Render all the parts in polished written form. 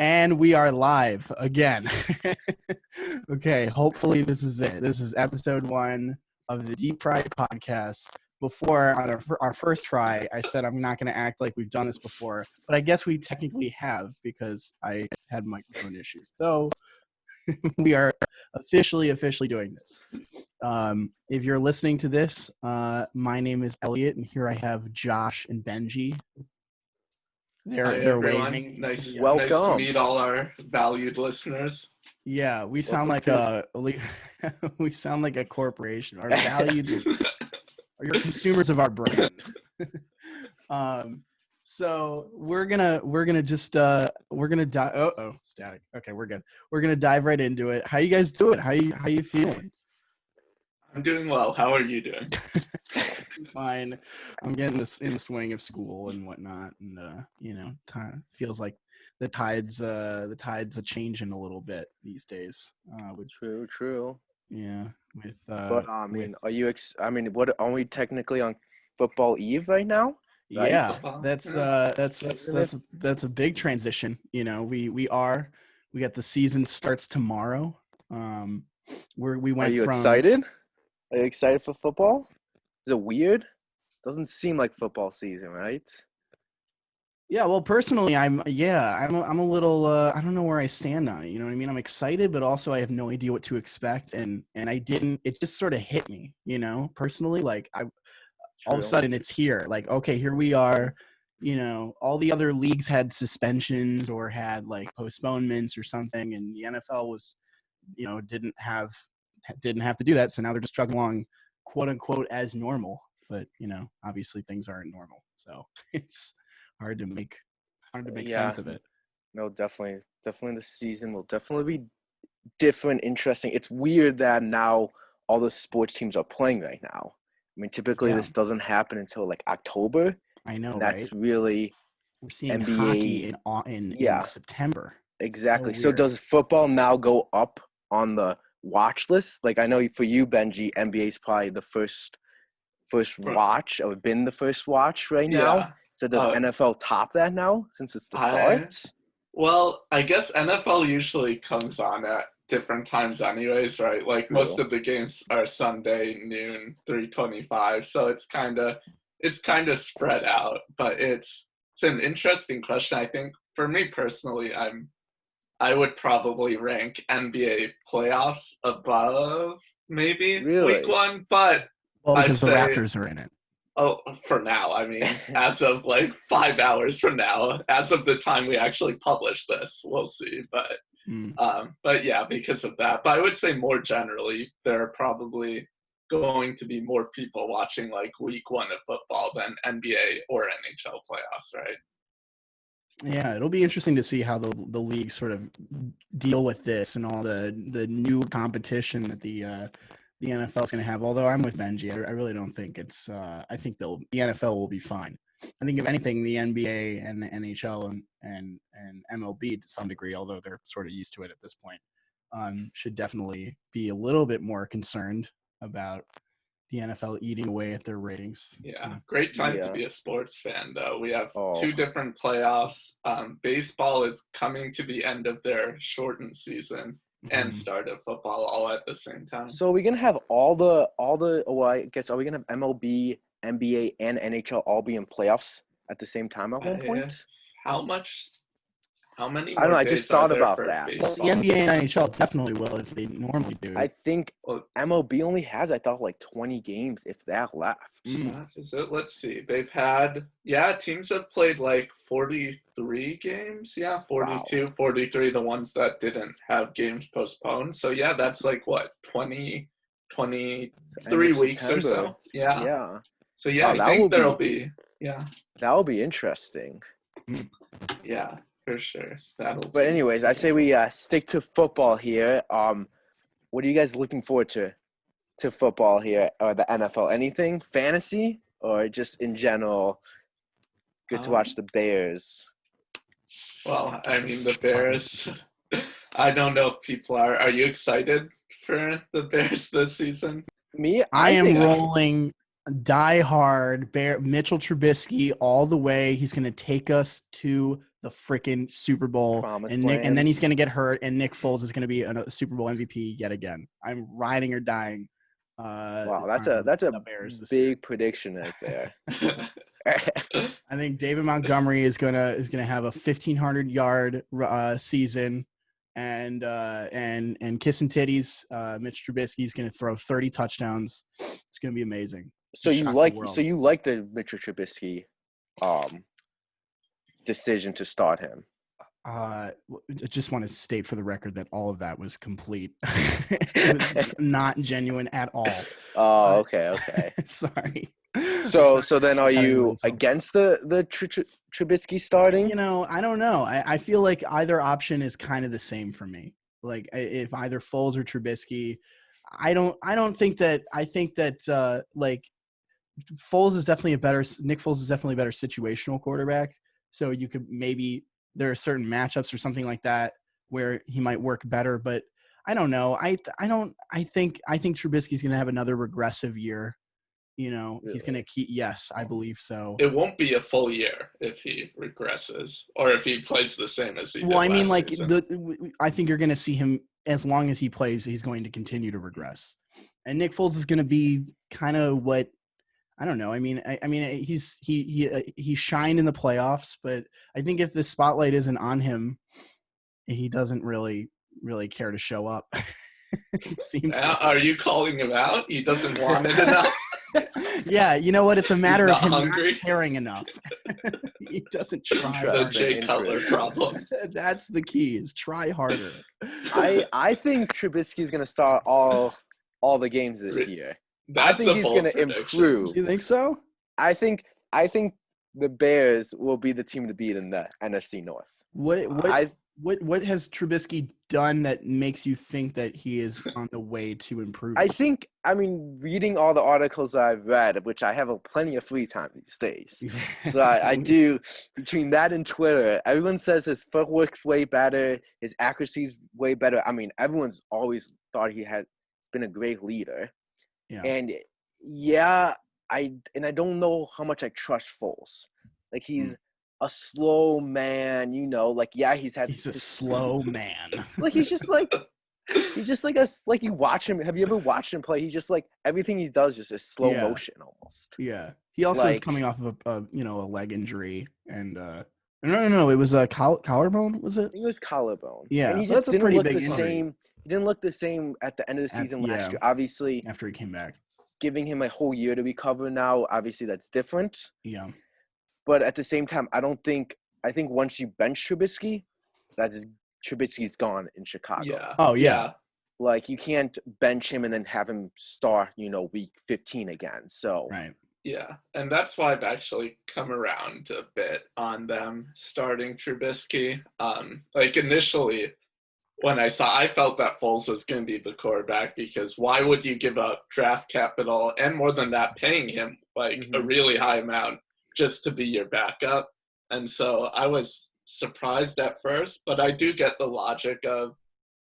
And we are live again. Okay, hopefully this is it. This is episode 1 of the Deep Fry podcast. Before, on our first try, I said I'm not going to act like we've done this before, but I guess we technically have because I had microphone issues. So we are officially doing this. If you're listening to this, my name is Elliot, and here I have Josh and Benji. They're waving. Nice Welcome. to meet all our valued listeners. Yeah, we sound like we sound like a corporation. Our valued are your consumers of our brand. So we're gonna just dive. Static. Okay, we're good. We're gonna dive right into it. How you guys doing? How you feeling? I'm doing well. How are you doing? Fine. I'm getting this in the swing of school and whatnot, and time feels like the tides are changing a little bit these days. True. Yeah. But are you? What are we technically on football eve right now? Right? Yeah, that's a big transition. We got the season starts tomorrow. We went. Are you from, excited? Are you excited for football? Is it weird? Doesn't seem like football season, right? Yeah, well, personally, I'm a little. I don't know where I stand on it. You know what I mean? I'm excited, but also I have no idea what to expect, and I didn't. It just sort of hit me, personally. Like all of a sudden it's here. Like, okay, here we are. All the other leagues had suspensions or had like postponements or something, and the NFL was, didn't have to do that. So now they're just chugging along, quote unquote, as normal. But obviously things aren't normal, so it's hard to make sense of it. No, definitely the season will definitely be different, interesting. It's weird that now all the sports teams are playing right now. I mean, typically this doesn't happen until like October. I know, that's right? really we're seeing NBA hockey in September. Exactly. So does football now go up on the watch list? Like, I know for you, Benji, NBA is probably the first watch, or been the first watch right now. Yeah. So does NFL top that now since it's the start? Well, I guess NFL usually comes on at different times anyways, right? Like most of the games are Sunday noon 3:25, so it's kind of spread out. But it's an interesting question. I think for me personally, I would probably rank NBA playoffs above maybe week 1, but because the Raptors are in it. Oh, for now. I mean, as of like 5 hours from now, as of the time we actually publish this, we'll see. But yeah, because of that. But I would say more generally, there are probably going to be more people watching like week 1 of football than NBA or NHL playoffs, right? Yeah, it'll be interesting to see how the league sort of deal with this and all the new competition that the NFL is going to have. Although I'm with Benji, I really don't think it's. I think the NFL will be fine. I think if anything, the NBA and the NHL and MLB to some degree, although they're sort of used to it at this point, should definitely be a little bit more concerned about the NFL eating away at their ratings. Yeah, great time to be a sports fan, though. We have 2 different playoffs. Baseball is coming to the end of their shortened season and start of football all at the same time. So we're gonna have all the. Well, I guess are we gonna have MLB, NBA, and NHL all be in playoffs at the same time at one point? How many? I don't know. I just thought about that. The NBA and NHL definitely will, as they normally do. I think MLB only has, I thought, like 20 games, if that, left. Is it? Let's see. They've had, teams have played like 43 games. Yeah, 42, 43, the ones that didn't have games postponed. So, yeah, that's like, what, 23 weeks or so? Yeah. So, yeah, I think there'll be, That'll be interesting. Yeah. For sure. But anyways, I say we stick to football here. What are you guys looking forward to football here, or the NFL? Anything fantasy, or just in general good to watch the Bears? Well, I mean, the Bears, I don't know if people are. Are you excited for the Bears this season? Me? I am rolling die hard. Mitchell Trubisky all the way. He's going to take us to the freaking Super Bowl, Promised and then he's lands. going to get hurt, and Nick Foles is going to be a Super Bowl MVP yet again. I'm riding or dying. Wow, On that's a the Bears this year. big prediction right there. I think David Montgomery is gonna have a 1,500-yard season, and kissing titties. Mitch Trubisky is gonna throw 30 touchdowns. It's gonna be amazing. So you like the Mitchell Trubisky decision to start him? I just want to state for the record that all of that was complete. It was not genuine at all. Oh, okay. Sorry. So then are you against the Trubisky starting? You know, I don't know. I feel like either option is kind of the same for me. Like if either Foles or Trubisky, I think that like Nick Foles is definitely a better situational quarterback. So you could maybe there are certain matchups or something like that where he might work better, but I don't know. I think Trubisky's going to have another regressive year. You know, Really? he's going to keep. Yes, I believe so. It won't be a full year if he regresses or if he plays the same as he did Well, I mean, last like season. I think you're going to see him as long as he plays. He's going to continue to regress, and Nick Foles is going to be kind of what I don't know. I mean, he shined in the playoffs, but I think if the spotlight isn't on him, he doesn't really care to show up. It seems. Are you calling him out? He doesn't want it enough. Yeah, you know what? It's a matter of him hungry. not caring enough. He doesn't try. The Jay Cutler problem. That's the key. Is try harder. I think Trubisky is going to start all the games this year. I think he's going to improve. You think so? I think the Bears will be the team to beat in the NFC North. What has Trubisky done that makes you think that he is on the way to improve? I mean, reading all the articles that I've read, which I have plenty of free time these days. So I do, between that and Twitter, everyone says his footwork's way better, his accuracy's way better. I mean, everyone's always thought he's been a great leader. Yeah. And I don't know how much I trust Foles. Like he's a slow man, you know, like he's a slow man. Like he's just like like you watch him. Have you ever watched him play? He's just like everything he does just is slow motion almost. Yeah. He also is coming off of a leg injury and no, it was a collarbone, was it? It was collarbone. Yeah. And he just didn't look the same. He didn't look the same at the end of the season last year. Obviously, after he came back. Giving him a whole year to recover now, obviously that's different. Yeah. But at the same time, I think once you bench Trubisky, Trubisky's gone in Chicago. Yeah. Oh, yeah. Like, you can't bench him and then have him start, week 15 again. So right. Yeah, and that's why I've actually come around a bit on them starting Trubisky. Like, initially, when I felt that Foles was going to be the quarterback because why would you give up draft capital and more than that, paying him, a really high amount just to be your backup? And so I was surprised at first, but I do get the logic of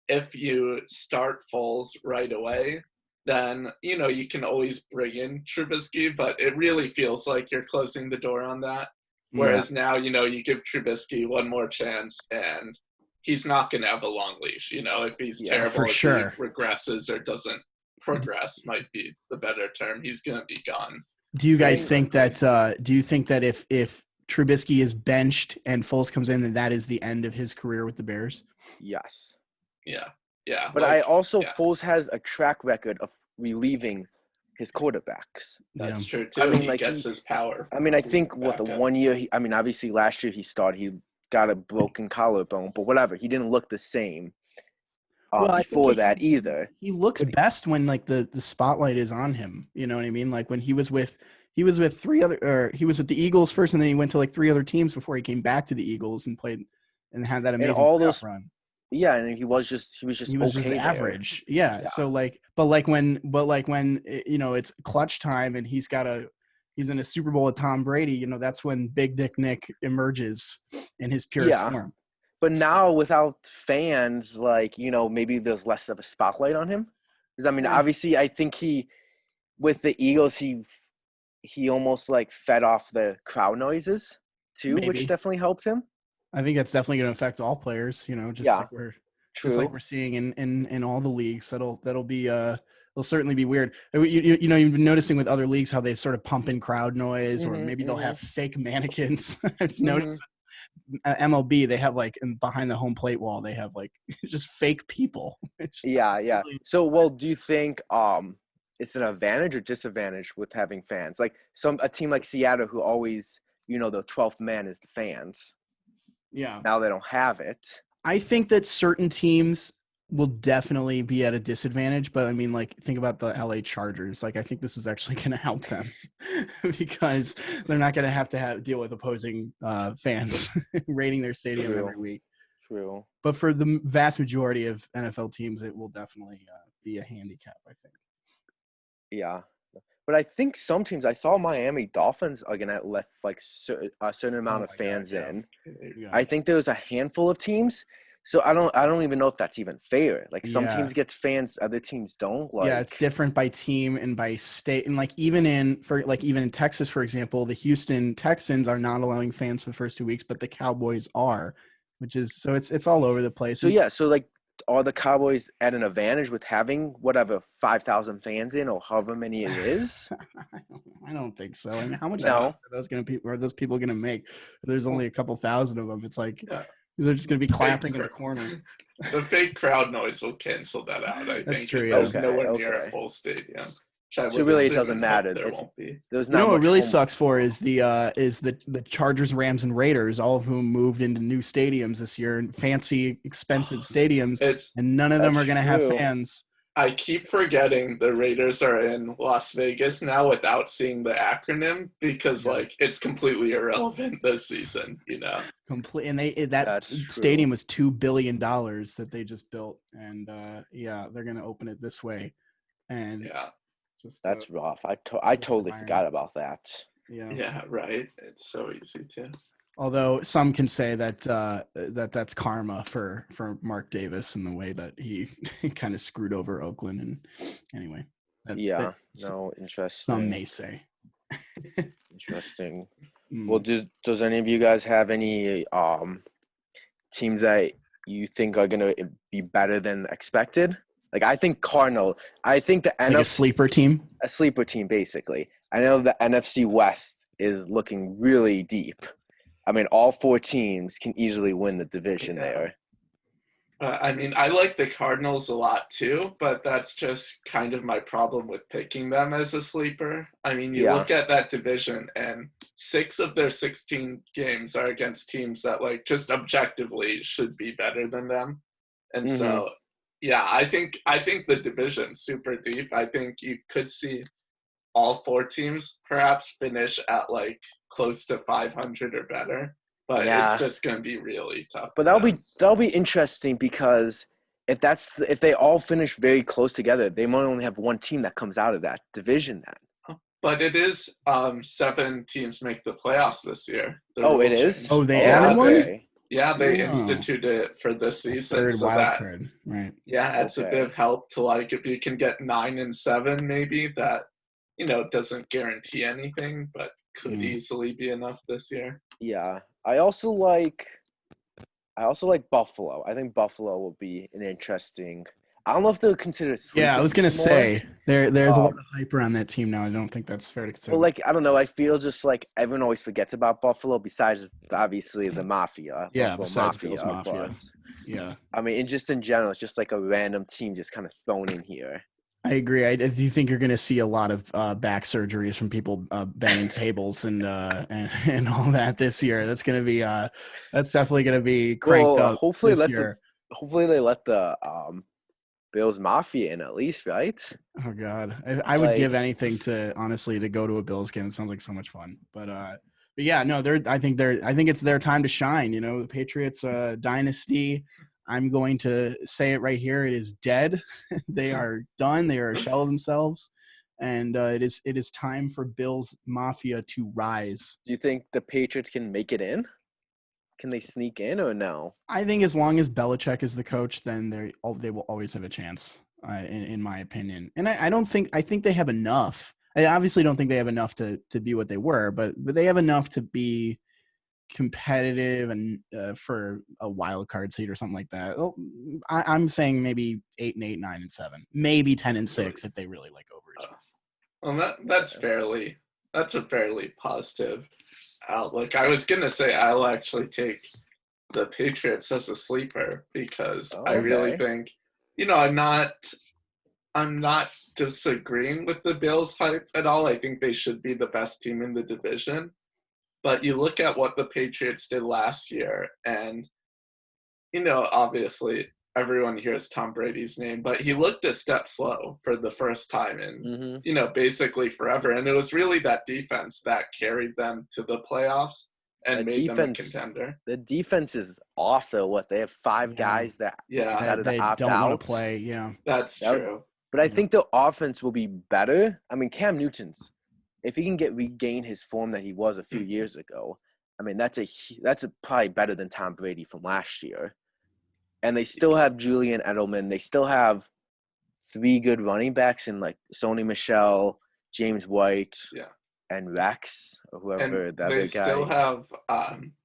if you start Foles right away, then, you can always bring in Trubisky, but it really feels like you're closing the door on that. Whereas now, you give Trubisky one more chance and he's not going to have a long leash. If he's terrible, for sure. He regresses or doesn't progress might be the better term. He's going to be gone. Do you guys think that if Trubisky is benched and Foles comes in, then that is the end of his career with the Bears? Yes. Yeah. But Foles has a track record of relieving his quarterbacks. That's true too. I mean, he gets his power. I mean, I think the 1 year, obviously last year he got a broken collarbone, but whatever. He didn't look the same before that either. He looks best when the spotlight is on him. You know what I mean? Like when he was with he was with the Eagles first, and then he went to three other teams before he came back to the Eagles and played and had that amazing playoff run. Yeah, and he was just average. Yeah. So when it's clutch time and he's in a Super Bowl with Tom Brady, that's when Big Dick Nick emerges in his purest form. But now without fans, maybe there's less of a spotlight on him. Because obviously, I think with the Eagles, he almost fed off the crowd noises too, which definitely helped him. I think that's definitely going to affect all players. Just Yeah, like we're true. seeing in all the leagues. That'll be will certainly be weird. You've been noticing with other leagues how they sort of pump in crowd noise, or Mhm, maybe they'll have mhm, fake mannequins. I've mhm. noticed MLB, they have like behind the home plate wall, they have like just fake people. It's Yeah, yeah. really- So, well, do you think it's an advantage or disadvantage with having fans? Like a team like Seattle who always, the 12th man is the fans. yeah. Now they don't have it. I think that certain teams will definitely be at a disadvantage, but I mean, like, think about the LA Chargers. Like, I think this is actually going to help them because they're not going to have deal with opposing fans raiding their stadium True. every week. True. But for the vast majority of NFL teams, it will definitely be a handicap, I think. Yeah. But I think some teams, I saw Miami Dolphins are gonna let like a certain amount Oh of my God, fans yeah. in. Yeah. I think there was a handful of teams. So I don't even know if that's even fair. Like some Yeah. teams get fans, other teams don't. Yeah, it's Like different by team and by state. And like even in Texas, for example, the Houston Texans are not allowing fans for the first 2 weeks, but the Cowboys are, which is so it's all over the place. so And yeah, so like are the Cowboys at an advantage with having whatever 5,000 fans in or however many it is? I don't think so. I mean, how much money No. are those people gonna make? There's only a couple thousand of them. It's like Yeah. they're just gonna be clapping in the cr- corner. The fake crowd noise will cancel that out. I That's think true. if Yeah. there's Okay, nowhere near a okay. full stadium, which I So would really it assume doesn't and hope matter. there won't be. There's You not know what much really home. sucks for is the Chargers, Rams, and Raiders, all of whom moved into new stadiums this year, and fancy, expensive stadiums, It's and none of them That's are going to have true. fans. I keep forgetting the Raiders are in Las Vegas now without seeing the acronym because Yeah. like it's completely irrelevant this season, Complete, and that That's true. stadium was $2 billion that they just built, and yeah, they're going to open it this way, and Yeah. just That's rough. I this totally forgot environment. about that. Yeah. Yeah, right. It's so easy to. Although some can say that that's karma for Mark Davis and the way that he kind of screwed over Oakland. And anyway, that Yeah. No, some interesting. may say. Interesting. Well, Mm. does any of you guys have any teams that you think are gonna be better than expected? Like I think Cardinal. I think the Like a NFC sleeper team. a sleeper team basically. I know the NFC West is looking really deep. I mean, all four teams can easily win the division Yeah. there. I mean, I like the Cardinals a lot too, but that's just kind of my problem with picking them as a sleeper. I mean, you Yeah. look at that division, and 6 of their 16 games are against teams that, like, just objectively should be better than them. And Mm-hmm. so, yeah, I think the division's super deep. I think you could see all 4 teams perhaps finish at like close to 500 or better, but it's Yeah. just going to be really tough But for them. that'll be interesting because if they all finish very close together, they might only have one team that comes out of that division then. But it is 7 teams make the playoffs this year. The Oh, it rule is? change. Oh, they Oh, added Yeah, one. okay. they Oh, instituted it for this a season, third so wild that card, right? adds a bit Okay. of help to, like, if you can get 9 and 7, maybe that doesn't guarantee anything, but could Mm. easily be enough this year. Yeah. I also like Buffalo. I think Buffalo will be an interesting. I don't know if they're considered a Yeah, I sleeper was gonna team more. say there's a lot of hype around that team now. I don't think that's fair to consider. But like I don't know, I feel just like everyone always forgets about Buffalo. Besides, obviously the Mafia, Yeah, Buffalo besides Bills Mafia. Mafia. But Yeah. I mean, just in general, it's just like a random team just kind of thrown in here. I agree. I do think you're going to see a lot of back surgeries from people banging tables and all that this year. That's going to be that's definitely going to be cranked Well, up this year. hopefully they let the Bills Mafia in at least, right? Oh God, I would give Like, anything to honestly to go to a Bills game. It sounds like so much fun. But yeah, no, I think it's their time to shine. The Patriots dynasty. I'm going to say it right here. It is dead. They are done. They are a shell of themselves, and it is time for Bills Mafia to rise. do you think the Patriots can make it in? Can they sneak in or no? I think as long as Belichick is the coach, then they will always have a chance, in my opinion. And I think they have enough. I obviously don't think they have enough to be what they were, but they have enough to be competitive and for a wild card seat or something like that. I'm saying maybe 8-8, 9-7, maybe 10-6 if they really like overachieve. Well, that's a fairly positive outlook. I was gonna say I'll actually take the Patriots as a sleeper because I really think, I'm not disagreeing with the Bills hype at all. I think they should be the best team in the division. But you look at what the Patriots did last year, and, obviously everyone hears Tom Brady's name, but he looked a step slow for the first time in, basically forever. And it was really that defense that carried them to the playoffs and made them a contender. The defense is off, though. They have 5 guys that decided to opt don't out. Want to play. Yeah, that's true. But I think the offense will be better. I mean, Cam Newton's, if he can regain his form that he was a few years ago, I mean, that's probably better than Tom Brady from last year. And they still have Julian Edelman. They still have 3 good running backs in like Sony Michel, James White, and Rex, or whoever the other guy. They still have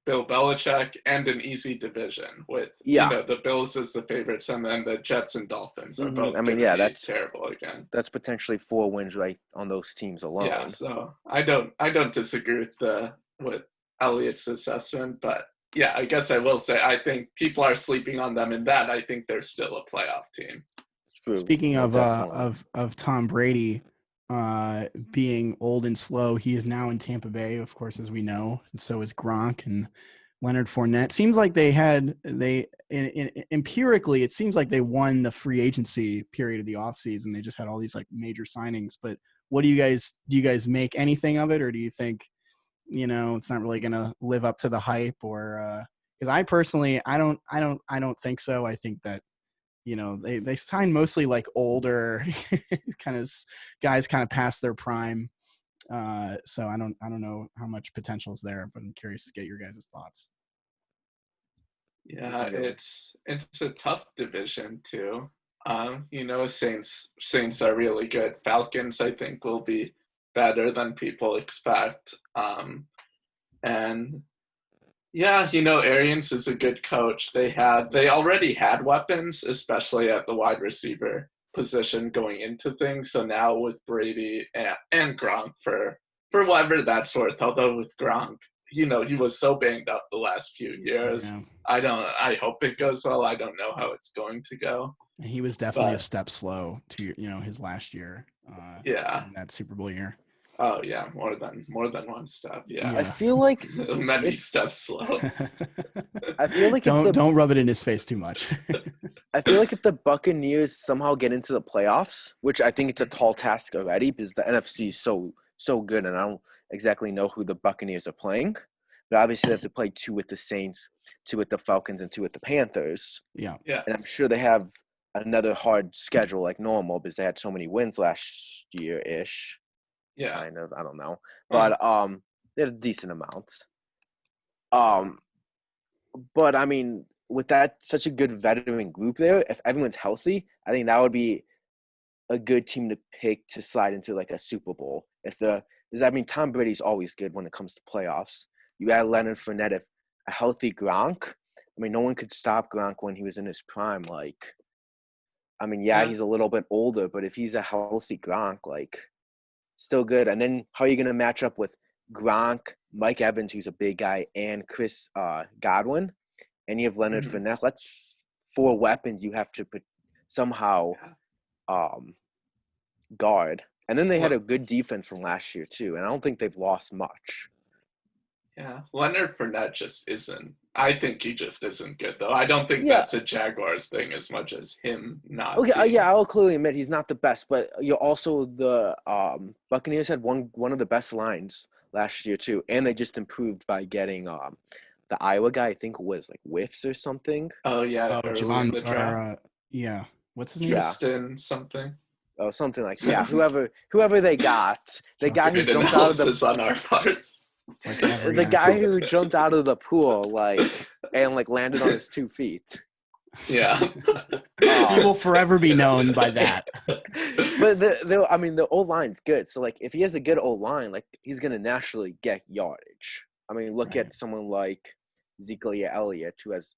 Bill Belichick and an easy division with the Bills as the favorites, and then the Jets and Dolphins are both. That's terrible again. That's potentially 4 wins right on those teams alone. Yeah, so I don't disagree with Elliott's assessment, but yeah, I guess I will say I think people are sleeping on them in that I think they're still a playoff team. True. Speaking of Tom Brady being old and slow, he is now in Tampa Bay, of course, as we know, and so is Gronk and Leonard Fournette. Seems like empirically, it seems like they won the free agency period of the offseason. They just had all these like major signings. But what do you guys make anything of it, or do you think it's not really going to live up to the hype? Or because I personally, I don't think so. I think that they sign mostly like older kind of guys kind of past their prime. So I don't know how much potential is there, but I'm curious to get your guys' thoughts. Yeah, it's a tough division too. Saints are really good. Falcons, I think, will be better than people expect. And yeah, Arians is a good coach. They already had weapons, especially at the wide receiver position going into things. So now with Brady and Gronk for whatever that's worth, although with Gronk, he was so banged up the last few years. Yeah. I hope it goes well. I don't know how it's going to go. He was definitely a step slow to his last year. In that Super Bowl year. Oh yeah, more than one step. Yeah. I feel like many steps slow. I feel like don't rub it in his face too much. I feel like if the Buccaneers somehow get into the playoffs, which I think it's a tall task already because the NFC is so good, and I don't exactly know who the Buccaneers are playing, but obviously they have to play 2 with the Saints, 2 with the Falcons, and 2 with the Panthers. Yeah. And I'm sure they have another hard schedule like normal because they had so many wins last year-ish. Yeah. Kind of. I don't know. But they had a decent amount. But I mean, with that such a good veteran group there, if everyone's healthy, I think that would be a good team to pick to slide into like a Super Bowl. Because Tom Brady's always good when it comes to playoffs. You add Leonard Fournette, if a healthy Gronk. I mean, no one could stop Gronk when he was in his prime. Like, I mean, he's a little bit older, but if he's a healthy Gronk, like, still good. And then how are you going to match up with Gronk, Mike Evans, who's a big guy, and Chris Godwin? And you have Leonard Fournette. That's 4 weapons you have to somehow guard. And then they had a good defense from last year, too. And I don't think they've lost much. Yeah, Leonard Fournette just isn't. I think he just isn't good, though. I don't think that's a Jaguars thing as much as him not. Okay, I'll clearly admit he's not the best, but you're also the Buccaneers had one of the best lines last year too, and they just improved by getting the Iowa guy. I think was like Whiffs or something. Oh yeah, Javon. What's his name? Tristan something. Oh, something like whoever they got. The guy who jumped out of the on our parts. The guy who jumped out of the pool, and landed on his 2 feet. Yeah. He will forever be known by that. But the O-line's good. So, if he has a good O-line, he's going to naturally get yardage. I mean, look Right. at someone like Ezekiel Elliott, who has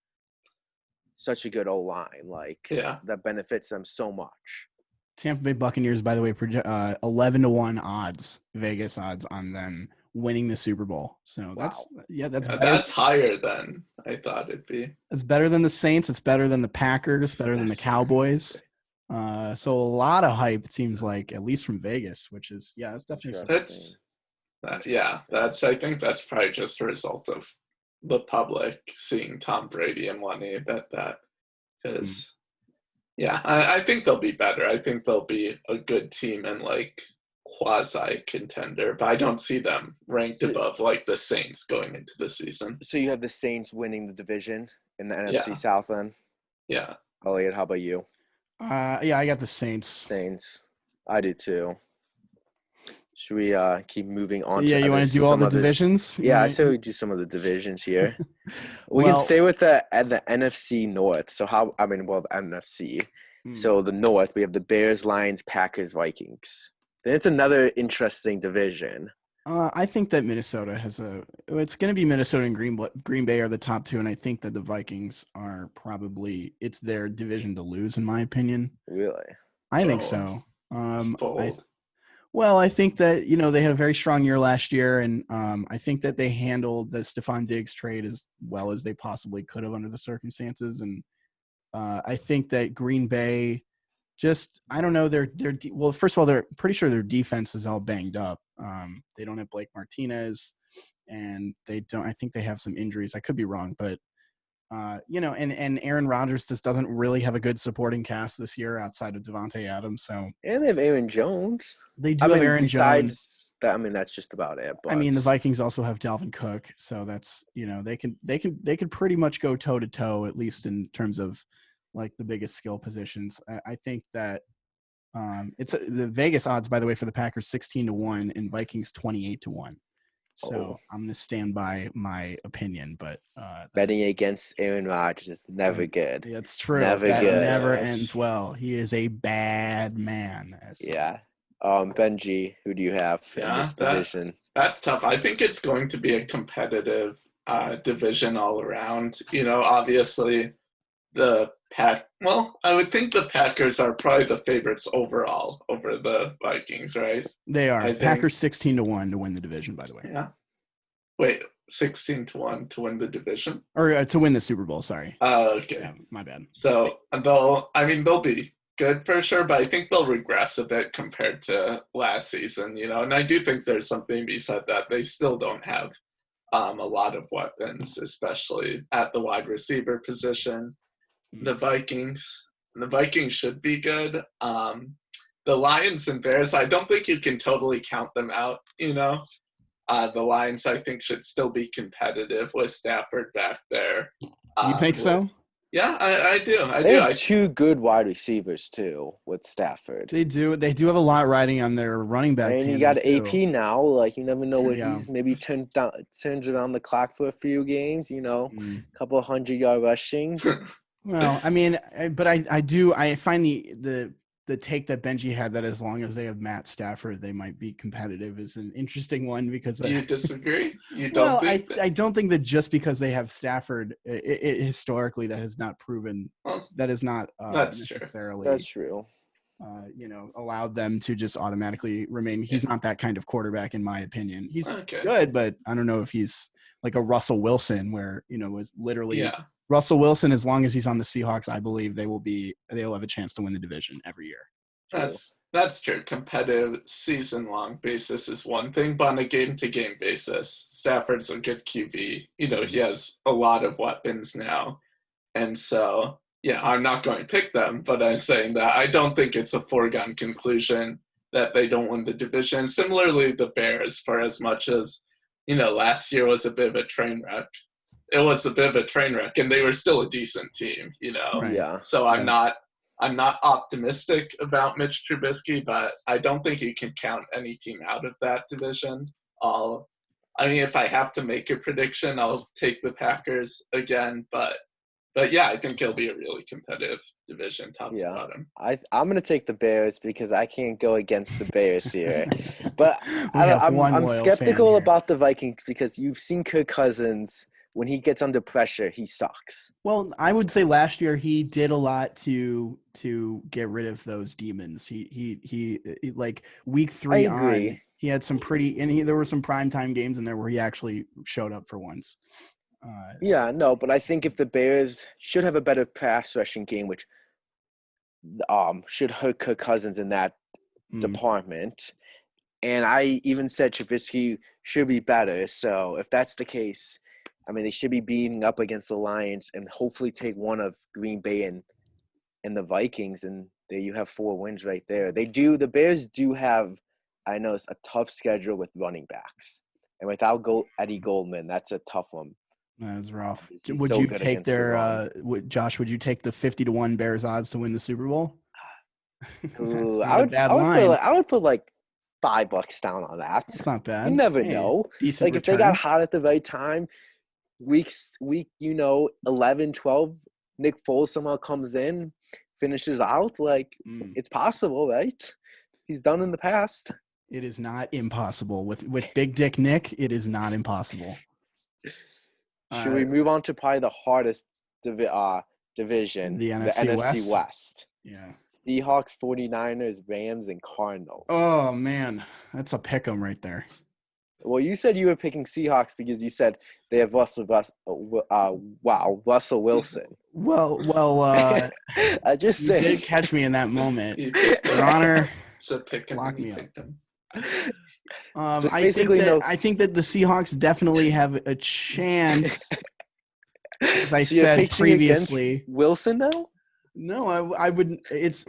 such a good O-line, like Yeah. that benefits them so much. Tampa Bay Buccaneers, by the way, 11-1 odds, Vegas odds on them winning the Super Bowl. So that's Wow. that's Yeah, better. that's higher than I thought it'd be. It's better than the Saints. It's better than the Packers. Better than the That's Cowboys. So a lot of hype. It seems like, at least from Vegas, which is that's definitely interesting. That's I think that's probably just a result of the public seeing Tom Brady and wanting to bet that. Because I think they'll be better. I think they'll be a good team and like quasi contender, but I don't see them ranked above like the Saints going into the season. So you have the Saints winning the division in the NFC Yeah. South then? Yeah. Elliot, how about you? I got the Saints. Saints. I do too. Should we keep moving on to you want to do all the divisions? Yeah, I say we do some of the divisions here. We Well, can stay with the NFC North. So the NFC. So the North, we have the Bears, Lions, Packers, Vikings. Then it's another interesting division. I think that Minnesota it's going to be Minnesota and Green Bay are the top two, and I think that the Vikings are probably it's their division to lose, in my opinion. Really? I think so. Bold. I think that they had a very strong year last year, and I think that they handled the Stephon Diggs trade as well as they possibly could have under the circumstances, and I think that Green Bay I don't know. Well, first of all, they're pretty sure their defense is all banged up. They don't have Blake Martinez, and I think they have some injuries. I could be wrong, but and Aaron Rodgers just doesn't really have a good supporting cast this year outside of Devontae Adams. So and they have Aaron Jones. they do have Aaron Jones. That's just about it. But the Vikings also have Dalvin Cook, so that's they could pretty much go toe to toe, at least in terms of like the biggest skill positions. I think that it's the Vegas odds, by the way, for the Packers 16-1 and Vikings 28-1. So I'm going to stand by my opinion, but betting against Aaron Rodgers is never good. It's true. Never that good. Never ends well. He is a bad man. Yeah. Benji, who do you have in this division? That's tough. I think it's going to be a competitive division all around. Obviously I would think the Packers are probably the favorites overall over the Vikings, right? They are. Packers 16-1 to win the division, by the way. Yeah. Wait, 16-1 to win the division? Or to win the Super Bowl, sorry. Oh, okay. Yeah, my bad. So they'll be good for sure, but I think they'll regress a bit compared to last season, and I do think there's something to be said that they still don't have a lot of weapons, especially at the wide receiver position. The Vikings should be good. The Lions and Bears, I don't think you can totally count them out, The Lions, I think, should still be competitive with Stafford back there. You think so? Yeah, I do. They have two good wide receivers, too, with Stafford. They do. They do have a lot riding on their running back team. And you got AP now. Like, you never know what he's maybe turns around the clock for a few games, a couple of 100-yard rushing. Well, but I find the take that Benji had that as long as they have Matt Stafford, they might be competitive is an interesting one because you disagree? You don't think I don't think that just because they have Stafford, historically that has not proven that is not necessarily true. That's true. Allowed them to just automatically remain. He's not that kind of quarterback, in my opinion. He's good, but I don't know if he's like a Russell Wilson, where was literally Russell Wilson. As long as he's on the Seahawks, I believe they'll have a chance to win the division every year. That's true. Competitive season-long basis is one thing, but on a game-to-game basis, Stafford's a good QB. He has a lot of weapons now, and so. Yeah, I'm not going to pick them, but I'm saying that I don't think it's a foregone conclusion that they don't win the division. Similarly, the Bears, for as much as, last year was a bit of a train wreck. It was a bit of a train wreck, and they were still a decent team, Right. Yeah. So I'm not optimistic about Mitch Trubisky, but I don't think you can count any team out of that division. If I have to make a prediction, I'll take the Packers again, but But yeah, I think it'll be a really competitive division, top to Yeah. bottom. I'm gonna take the Bears because I can't go against the Bears here. But We have one I'm loyal fan skeptical here. about the Vikings because you've seen Kirk Cousins when he gets under pressure, he sucks. Well, I would say last year he did a lot to get rid of those demons. He like week I 3 agree. on, he had some pretty, and there were some primetime games in there where he actually showed up for once. Yeah, no, but I think if the Bears should have a better pass rushing game, which should hurt Kirk Cousins in that department. And I even said Trubisky should be better. So if that's the case, I mean, they should be beating up against the Lions and hopefully take one of Green Bay and the Vikings. And there you have 4 wins right there. The Bears do have, I know, it's a tough schedule with running backs. And without Eddie Goldman, that's a tough one. That's rough. He's Would so you good take against the run. Josh, would you take the 50-1 Bears odds to win the Super Bowl? Ooh, That's not a bad line. I would put like $5 down on that. That's not bad. You never Hey, know. decent Like if they return. got hot at the right time, week 11, 12, Nick Foles somehow comes in, finishes out. Like it's possible, right? He's done in the past. It is not impossible with Big Dick Nick. It is not impossible. Should we move on to probably the hardest division, the NFC West? Yeah. Seahawks, 49ers, Rams, and Cardinals. Oh man, that's a pick 'em right there. Well, you said you were picking Seahawks because you said they have Russell Wilson. Well, I just you said did catch me in that moment. You picked Your Honor, so pick him. lock me up. Him. So I think that the Seahawks definitely have a chance. As I said previously, Wilson though. No, I wouldn't. It's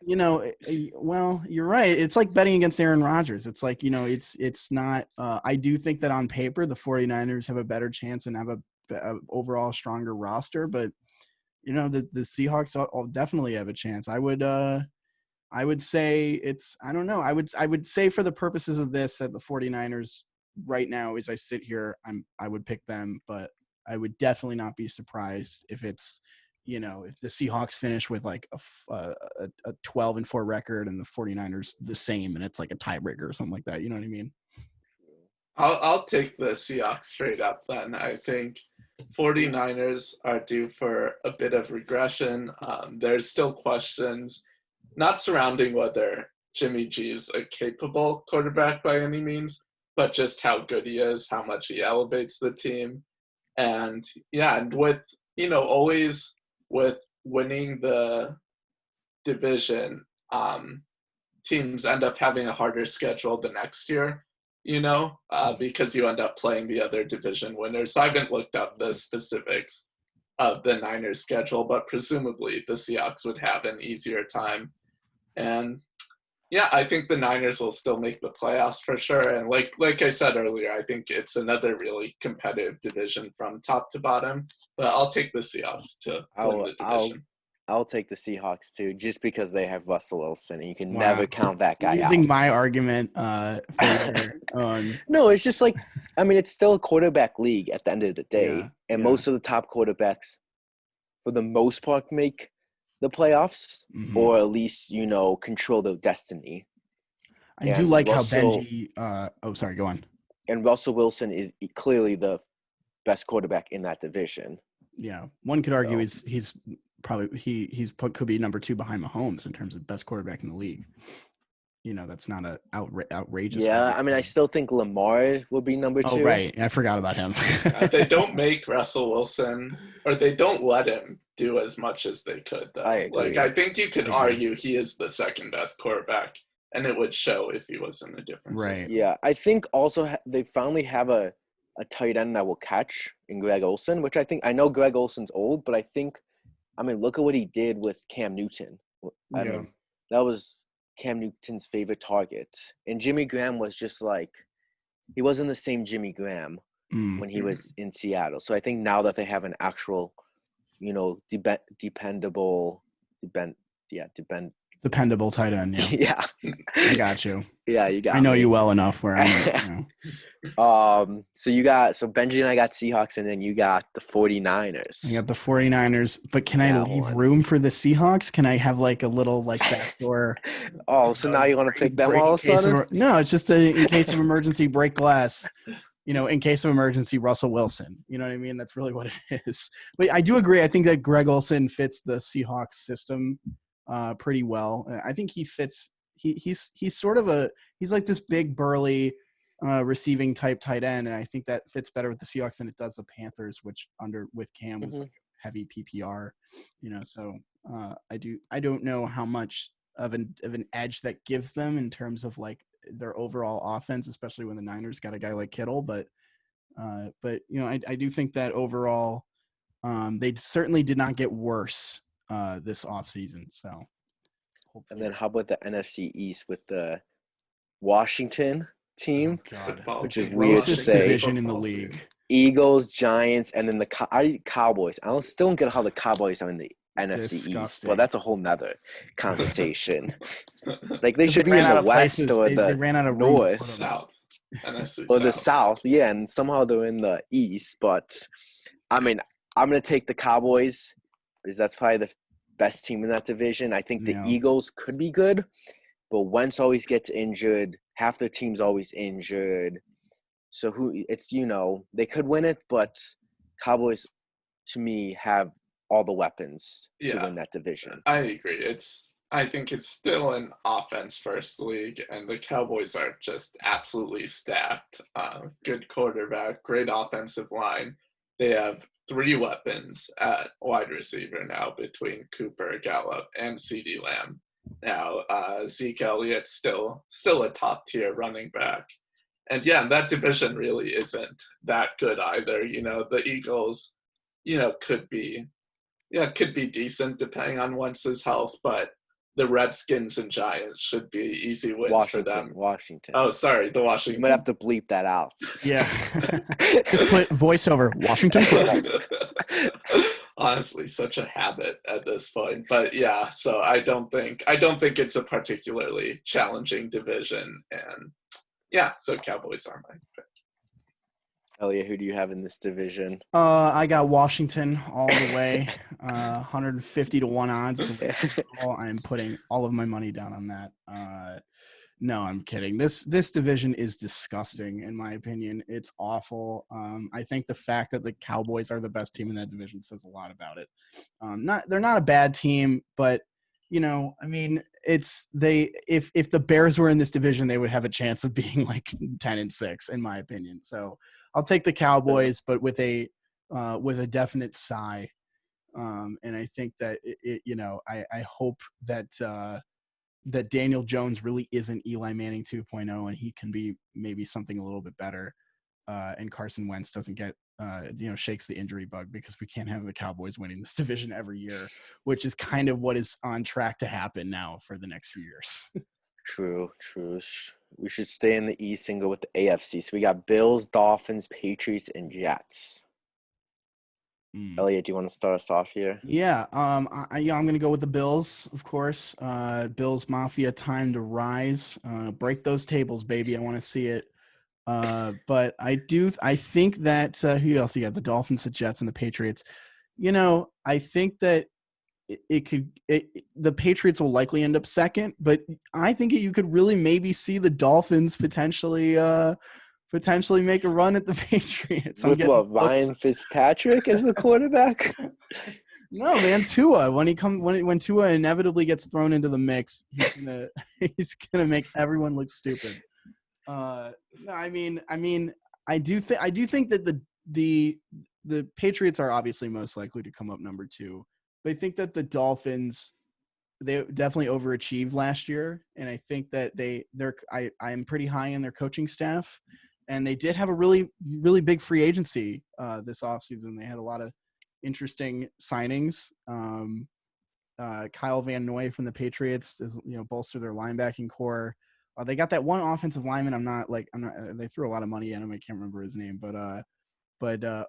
well, you're right. It's like betting against Aaron Rodgers. It's like, it's not. I do think that on paper the 49ers have a better chance and have a overall stronger roster, but the Seahawks definitely have a chance. I would say it's, I don't know. I would say for the purposes of this that the 49ers right now, as I sit here, I would pick them, but I would definitely not be surprised if it's, if the Seahawks finish with like a 12-4 record and the 49ers the same, and it's like a tiebreaker or something like that. You know what I mean? I'll take the Seahawks straight up then. I think 49ers are due for a bit of regression. There's still questions, not surrounding whether Jimmy G is a capable quarterback by any means, but just how good he is, how much he elevates the team. And yeah, and with, always with winning the division, teams end up having a harder schedule the next year, because you end up playing the other division winners. So I haven't looked up the specifics of the Niners schedule, but presumably the Seahawks would have an easier time. And yeah, I think the Niners will still make the playoffs for sure. And like I said earlier, I think it's another really competitive division from top to bottom. But I'll take the Seahawks to win the division. I'll take the Seahawks too, just because they have Russell Wilson, and you can never count that guy out. Using my argument for No, it's just like, I mean, it's still a quarterback league at the end of the day, and most of the top quarterbacks, for the most part, make the playoffs, or at least control their destiny. I do like how Benji. Sorry, go on. And Russell Wilson is clearly the best quarterback in that division. Yeah, one could argue he's probably could be number 2 behind Mahomes in terms of best quarterback in the league. That's not an outrageous. Yeah, I mean, I still think Lamar will be number 2. Oh, right. I forgot about him. They don't make Russell Wilson, or they don't let him do as much as they could, though. I think you could argue he is the second best quarterback, and it would show if he was in a different system. Yeah, I think also they finally have a tight end that will catch in Greg Olsen, which I know Greg Olsen's old, but look at what he did with Cam Newton. That was Cam Newton's favorite target. And Jimmy Graham was just like, he wasn't the same Jimmy Graham when he was in Seattle. So I think now that they have an actual, dependable Dependable tight end. Yeah, Yeah. I got you. Yeah, you got I know me. you well enough where I'm like, So Benji and I got Seahawks, and then you got the 49ers. I got the 49ers, but can I That leave one. room for the Seahawks? Can I have like a little like backdoor? Oh, so now you want to pick them break all in of a case sudden? of, no, it's just in case of emergency, break glass. In case of emergency, Russell Wilson. You know what I mean? That's really what it is. But I do agree. I think that Greg Olsen fits the Seahawks system pretty well. I think he fits. He's sort of he's like this big burly receiving type tight end, and I think that fits better with the Seahawks than it does the Panthers, which with Cam was like heavy PPR. So I don't know how much of an edge that gives them in terms of like their overall offense, especially when the Niners got a guy like Kittle. But I do think that overall they certainly did not get worse this offseason. So hopefully. And then how about the NFC East with the Washington team, which is weird to say. Division in the league. Eagles, Giants, and then the Cowboys. I still don't get how the Cowboys are in the NFC East, but that's a whole nother conversation. Like they should be in the West or they the ran out of North, South, or the South. Yeah, and somehow they're in the East. But I mean, I'm gonna take the Cowboys because that's probably the best team in that division. I think the Eagles could be good, but Wentz always gets injured. Half their team's always injured. So they could win it, but Cowboys, to me, have all the weapons to win that division. I agree. I think it's still an offense-first league, and the Cowboys are just absolutely stacked. Good quarterback, great offensive line. They have 3 weapons at wide receiver now between Cooper, Gallup, and CeeDee Lamb. Now, Zeke Elliott's still a top-tier running back. And that division really isn't that good either. The Eagles, could be decent depending on Wentz's health, but the Redskins and Giants should be easy wins for them. Washington. Oh, sorry, the Washington. You might have to bleep that out. Yeah. Just put voiceover, Washington football. Honestly, such a habit at this point. But so I don't think it's a particularly challenging division. And so Cowboys are my pick. Elliot, who do you have in this division? I got Washington all the way, 150 to 1 odds. I'm putting all of my money down on that. No, I'm kidding. This division is disgusting, in my opinion. It's awful. I think the fact that the Cowboys are the best team in that division says a lot about it. They're not a bad team, but I mean, if the Bears were in this division, they would have a chance of being like 10-6, in my opinion. So I'll take the Cowboys, but with a definite sigh. And I think that I hope that that Daniel Jones really isn't Eli Manning 2.0, and he can be maybe something a little bit better. And Carson Wentz doesn't get shakes the injury bug, because we can't have the Cowboys winning this division every year, which is kind of what is on track to happen now for the next few years. True. We should stay in the East and go with the AFC. So we got Bills, Dolphins, Patriots, and Jets. Elliot, do you want to start us off here? Yeah, I'm going to go with the Bills, of course. Bills Mafia, time to rise. Break those tables, baby. I want to see it. But I think that who else you got? The Dolphins, the Jets, and the Patriots. I think that the Patriots will likely end up second, but I think you could really maybe see the Dolphins potentially make a run at the Patriots. With Ryan Fitzpatrick as the quarterback? No, man, Tua. When Tua inevitably gets thrown into the mix, he's gonna make everyone look stupid. No, I mean, I do think that the Patriots are obviously most likely to come up number 2, but I think that the Dolphins, they definitely overachieved last year, and I think that I am pretty high in their coaching staff, and they did have a really, really big free agency this offseason. They had a lot of interesting signings. Kyle Van Noy from the Patriots is bolster their linebacking core. They got that one offensive lineman. They threw a lot of money at him. I can't remember his name, but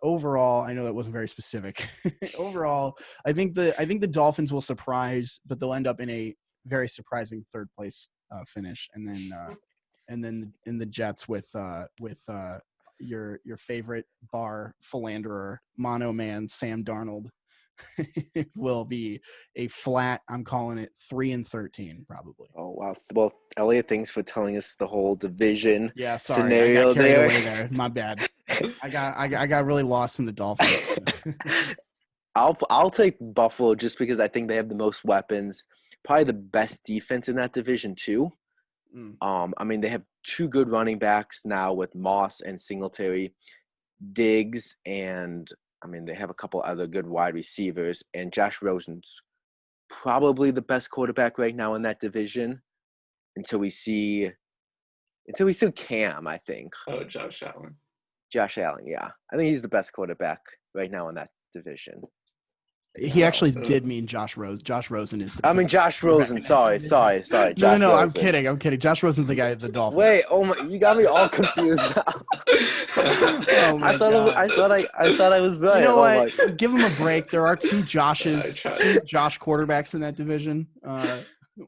overall, I know that wasn't very specific. Overall, I think the Dolphins will surprise, but they'll end up in a very surprising third place finish, and then in the Jets with your favorite bar philanderer, Mono Man Sam Darnold. It will be a flat. I'm calling it 3-13 probably. Oh wow! Well, Elliot, thanks for telling us the whole division. Yeah, sorry, scenario I got carried there. away there. My bad. I got really lost in the Dolphins. I'll take Buffalo just because I think they have the most weapons, probably the best defense in that division too. I mean, they have two good running backs now with Moss and Singletary, Diggs, and I mean they have a couple other good wide receivers, and Josh Rosen's probably the best quarterback right now in that division until we see Cam, I think. Oh, Josh Allen. Josh Allen, yeah. I think he's the best quarterback right now in that division. He actually did mean Josh Rosen. Josh Rosen is. I mean Josh Rosen. Sorry. Josh No. Rosen. I'm kidding. Josh Rosen's the guy at the Dolphins. Wait, oh my! You got me all confused now. Oh my God. I thought I was right. You know Oh what? my. Give him a break. There are two Joshes, two Josh quarterbacks in that division.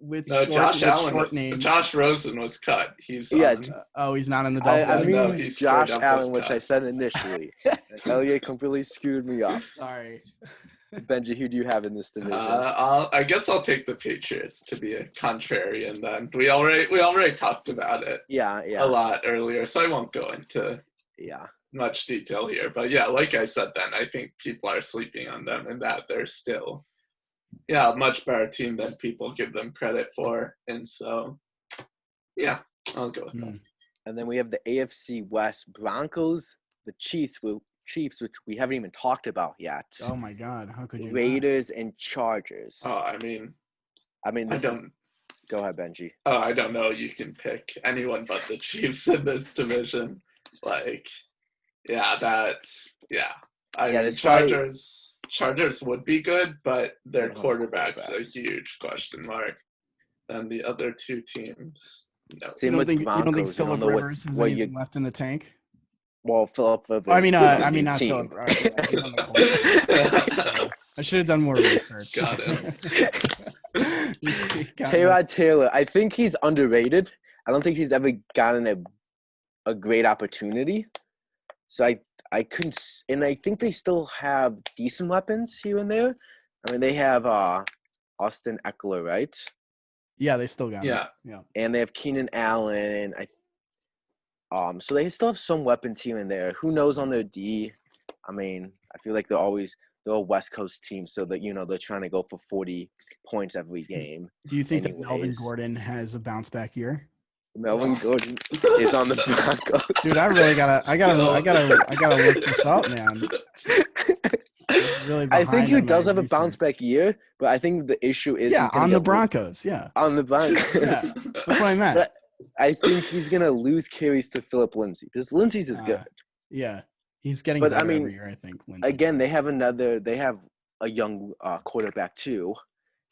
With Josh Allen short names. Josh Rosen was cut. He's he's not in the Dolphins. I mean no, Josh Allen, which I said initially. Elliot completely screwed me up. Sorry. Benji, who do you have in this division? I guess I'll take the Patriots to be a contrarian. Then we already talked about it. Yeah. A lot earlier, so I won't go into much detail here. But yeah, like I said, then I think people are sleeping on them, and that they're still a much better team than people give them credit for. And so yeah, I'll go with that. And then we have the AFC West: Broncos, the Chiefs, which we haven't even talked about yet. Oh my God, how could you? Raiders and Chargers. Oh, I mean, Go ahead, Benji. Oh, I don't know. You can pick anyone but the Chiefs in this division. I mean, Chargers would be good, but their quarterback's a huge question mark. And the other two teams, no. Same with Broncos. You don't think Philip Rivers has anything left in the tank? Well, Philip Rivers. I mean not Philip. I should have done more research. Got it. Tyrod Taylor. I think he's underrated. I don't think he's ever gotten a great opportunity. So I couldn't, and I think they still have decent weapons here and there. I mean, they have Austin Eckler, right? Yeah, they still got him. Yeah. And they have Keenan Allen. So they still have some weapons here and there. Who knows on their D? I mean, I feel like they're a West Coast team, so that they're trying to go for 40 points every game. Do you think that Melvin Gordon has a bounce back year? Melvin Gordon is on the Broncos. Dude, I gotta look this up, man. Really, I think he does have a bounce back year, but I think the issue is on the Broncos. Yeah, on the Broncos. That's what I meant. But I think he's gonna lose carries to Philip Lindsay because Lindsay's is good. Yeah, he's getting better every year. I think. Lindsay. Again, they have a young quarterback too.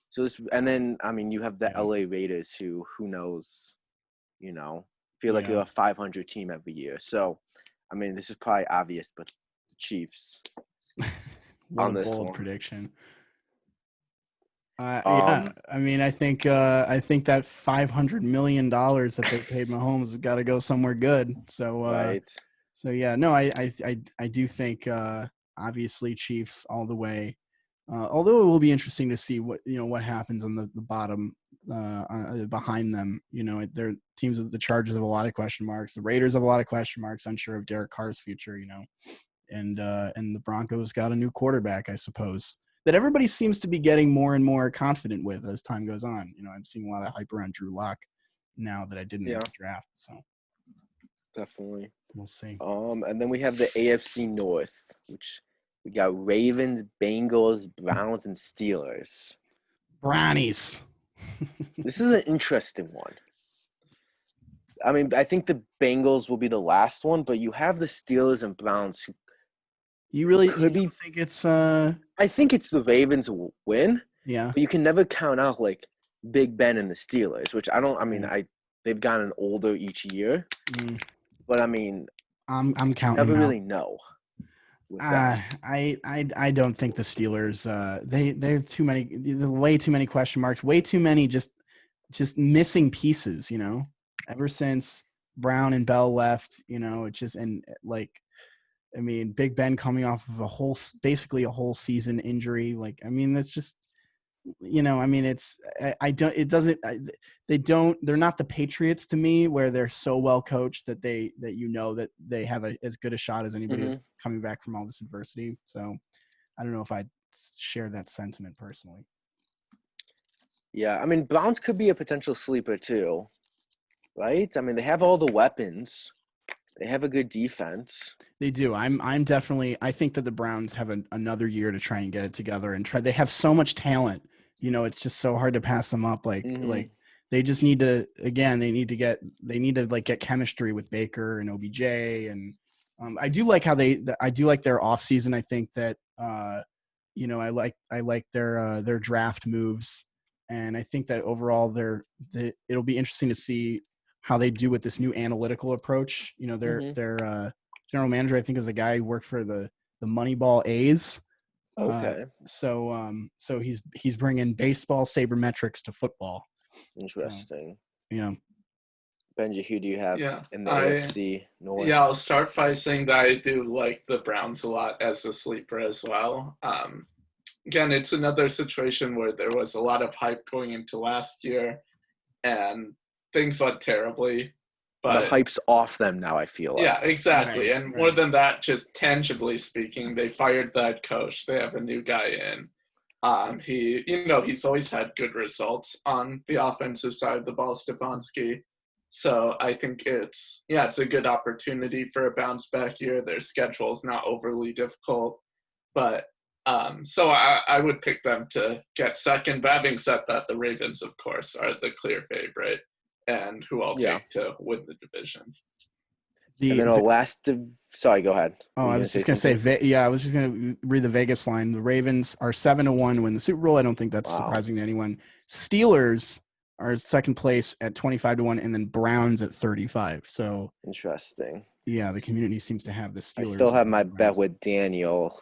So and then you have the LA Raiders who knows, feel like they're a 500 team every year. So, I mean, this is probably obvious, but the Chiefs on this bold prediction. I mean, I think that $500 million that they paid Mahomes has got to go somewhere good. So, right. So yeah, no, I do think obviously Chiefs all the way. Although it will be interesting to see what happens on the bottom behind them. Their teams, the Chargers have a lot of question marks. The Raiders have a lot of question marks, unsure of Derek Carr's future. And the Broncos got a new quarterback, I suppose, that everybody seems to be getting more and more confident with as time goes on. I'm seeing a lot of hype around Drew Lock now that I didn't in the draft. So definitely, we'll see. And then we have the AFC North, which we got Ravens, Bengals, Browns, and Steelers. Brownies. This is an interesting one. I mean, I think the Bengals will be the last one, but you have the Steelers and Browns who think it's I think it's the Ravens will win. Yeah. But you can never count out like Big Ben and the Steelers, which they've gotten older each year. But I mean, I'm counting. Never really know. I don't think the Steelers they're too many, way too many question marks, way too many just just missing pieces, you know, ever since Brown and Bell left, you know, it just, and like, I mean, Big Ben coming off of basically a whole season injury. Like, I mean, that's just, you know, I mean, I don't, it doesn't, they're not the Patriots to me where they're so well coached that you know, that they have as good a shot as anybody who's coming back from all this adversity. So I don't know if I'd share that sentiment personally. Yeah, I mean, Browns could be a potential sleeper too, right? I mean, they have all the weapons. They have a good defense. They do. I'm definitely. I think that the Browns have another year to try and get it together and try. They have so much talent. You know, it's just so hard to pass them up. Like they just need to. Again, they need to get chemistry with Baker and OBJ. And I do like how I do like their offseason. I think that you know, I like their draft moves. And I think that overall it'll be interesting to see how they do with this new analytical approach. You know, their general manager, I think, is a guy who worked for the Moneyball A's. Okay. So he's bringing baseball sabermetrics to football. Interesting. So, yeah. Benji, who do you have in the AFC North? Yeah, I'll start by saying that I do like the Browns a lot as a sleeper as well. Again, it's another situation where there was a lot of hype going into last year, and things went terribly. But the hype's off them now, I feel like. Yeah, exactly. Right, and more than that, just tangibly speaking, they fired the head coach. They have a new guy in. He's always had good results on the offensive side of the ball, Stefanski. So I think it's a good opportunity for a bounce back year. Their schedule is not overly difficult, but so I would pick them to get second. But having said that, the Ravens, of course, are the clear favorite and who I'll take to win the division. And then sorry, go ahead. Oh, I was just going to say, I was just going to read the Vegas line. The Ravens are 7-1 to win the Super Bowl. I don't think that's surprising to anyone. Steelers are second place at 25-1, and then Browns at 35. So interesting. Yeah, the community seems to have the Steelers. I still have my bet with Daniel,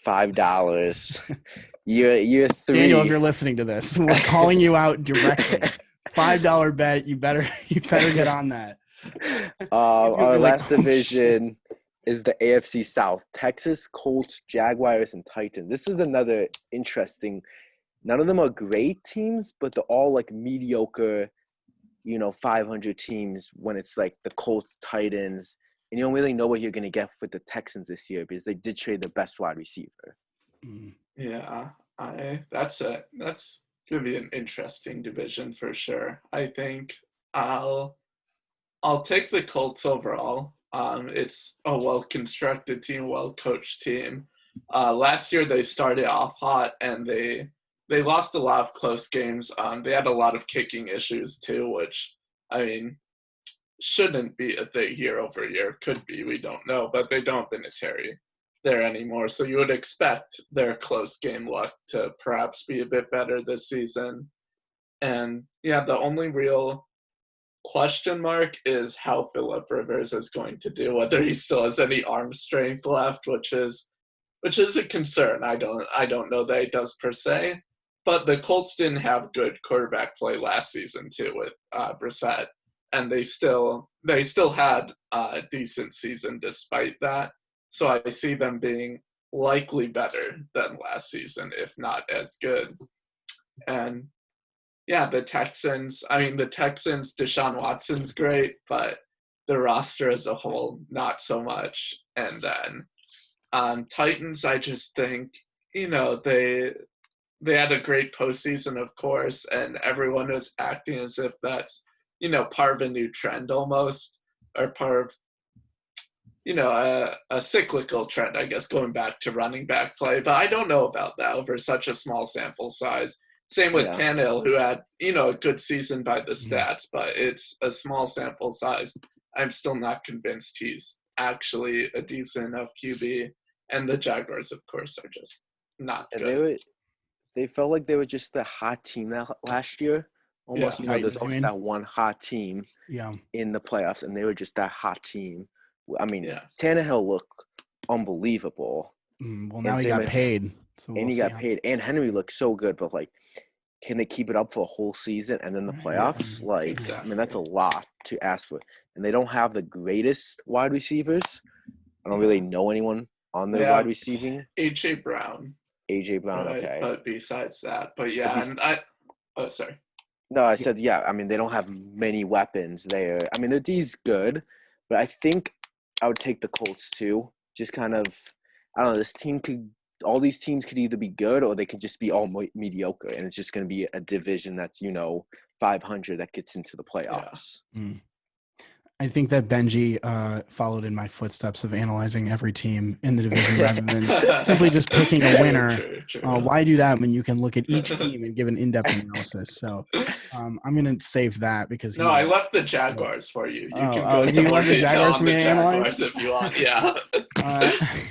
$5. Year 3. Daniel, if you're listening to this, we're calling you out directly. $5 bet. You better get on that. Our last division is the AFC South. Texas, Colts, Jaguars, and Titans. This is another interesting. None of them are great teams, but they're all like mediocre, 500 teams when it's like the Colts, Titans. And you don't really know what you're going to get with the Texans this year because they did trade the best wide receiver. Yeah, that's going to be an interesting division for sure. I think I'll take the Colts overall. It's a well-constructed team, well-coached team. Last year they started off hot and they lost a lot of close games. They had a lot of kicking issues too, which, I mean, shouldn't be a thing year over year. Could be, we don't know, but they don't have Vinatieri there anymore. So you would expect their close game luck to perhaps be a bit better this season. And yeah, the only real question mark is how Phillip Rivers is going to do, whether he still has any arm strength left, which is a concern. I don't know that he does per se, but the Colts didn't have good quarterback play last season too with Brissett, and they still had a decent season despite that. So I see them being likely better than last season, if not as good. And yeah, the Texans, Deshaun Watson's great, but the roster as a whole, not so much. And then Titans, I just think, they had a great postseason, of course, and everyone was acting as if that's, part of a new trend almost, or part of, a cyclical trend, I guess, going back to running back play. But I don't know about that over such a small sample size. Same with Tannehill, who had, a good season by the stats, but it's a small sample size. I'm still not convinced he's actually a decent enough QB. And the Jaguars, of course, are just not good. They felt like they were just the hot team last year. Almost, there's always that one hot team in the playoffs, and they were just that hot team. I mean, Tannehill looked unbelievable. Well, now he got paid. So he got paid. And Henry looked so good, but, can they keep it up for a whole season and then the Right. playoffs? Like, I Exactly. mean, that's a lot to ask for. And they don't have the greatest wide receivers. I don't Yeah. really know anyone on their They wide have receiving. A.J. Brown, AJ Brown, right? okay. But besides that, but But yeah, bes- and I. Oh, sorry. No, I said, yeah, I mean, they don't have many weapons there. I mean, their D's good, but I think I would take the Colts too. Just kind of, I don't know, all these teams could either be good or they could just be all mediocre. And it's just going to be a division that's, 500 that gets into the playoffs. I think that Benji followed in my footsteps of analyzing every team in the division rather than simply just picking a winner. True. Why do that when you can look at each team and give an in-depth analysis? So I'm going to save that because No, I left the Jaguars for you. You can go into more detail on the Jaguars if you want. Yeah.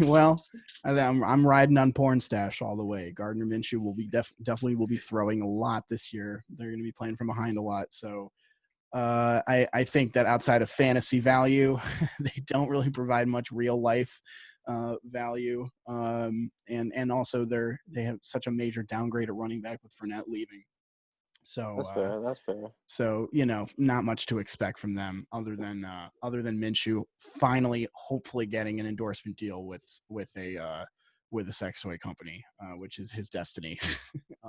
Well, I'm riding on porn stash all the way. Gardner Minshew will be definitely will be throwing a lot this year. They're going to be playing from behind a lot. So I think that outside of fantasy value, they don't really provide much real life value. And also they have such a major downgrade at running back with Fournette leaving. So That's fair. So not much to expect from them other than Minshew finally, hopefully getting an endorsement deal with a sex toy company, which is his destiny.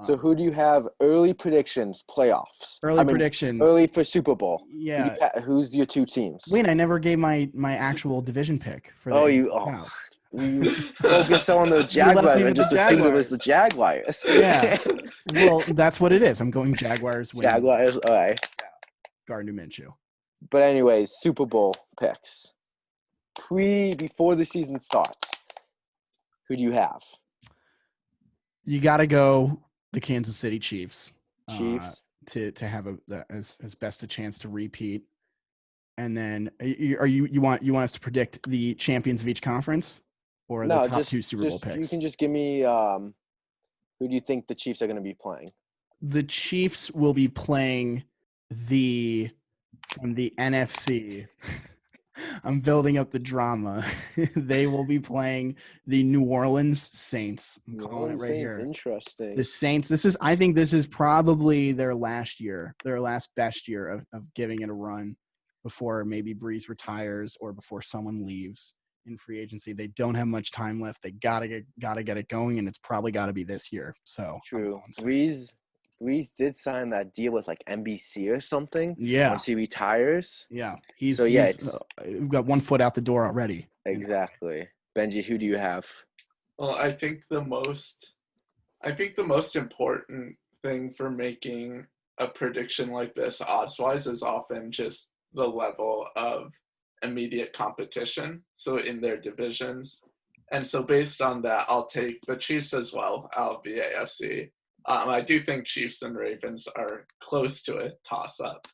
So who do you have early predictions, playoffs? Predictions. Early for Super Bowl. Yeah. Who's your two teams? Wait, I never gave my actual division pick for the you focus on the Jaguars and just assumed it was the Jaguars. Yeah. Well, that's what it is. I'm going Jaguars win. Jaguars, all right. Gardner Minshew. But anyways, Super Bowl picks. Before the season starts, who do you have? You got to go the Kansas City Chiefs. Chiefs to have as best a chance to repeat. And then you want us to predict the champions of each conference or the top two Super Bowl picks? You can just give me who do you think the Chiefs are going to be playing? The Chiefs will be playing from the NFC. I'm building up the drama. They will be playing the New Orleans Saints. I'm calling it right here. Interesting. The Saints. I think this is probably their last best year of giving it a run before maybe Breeze retires or before someone leaves in free agency. They don't have much time left. They gotta get it going, and it's probably got to be this year. So true. Breeze did sign that deal with like NBC or something. Yeah. Once he retires. Yeah. We've got 1 foot out the door already. Exactly. Benji, who do you have? Well, I think the most important thing for making a prediction like this odds-wise is often just the level of immediate competition. So in their divisions. And so based on that, I'll take the Chiefs as well out of the AFC. I do think Chiefs and Ravens are close to a toss-up.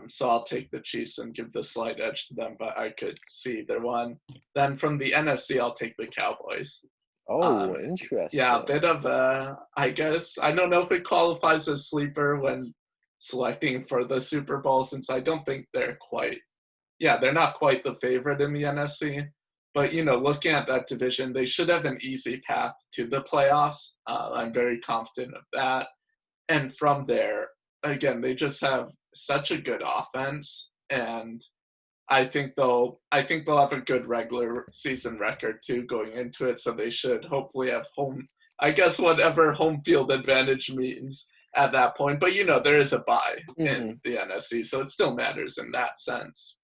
So I'll take the Chiefs and give the slight edge to them, but I could see either one. Then from the NFC, I'll take the Cowboys. Oh, interesting. Yeah, a bit of I guess, I don't know if it qualifies as sleeper when selecting for the Super Bowl, since I don't think they're not quite the favorite in the NFC. But, looking at that division, they should have an easy path to the playoffs. I'm very confident of that. And from there, again, they just have such a good offense. And I think they'll have a good regular season record, too, going into it. So they should hopefully have whatever home field advantage means at that point. But, there is a bye in the NFC, so it still matters in that sense.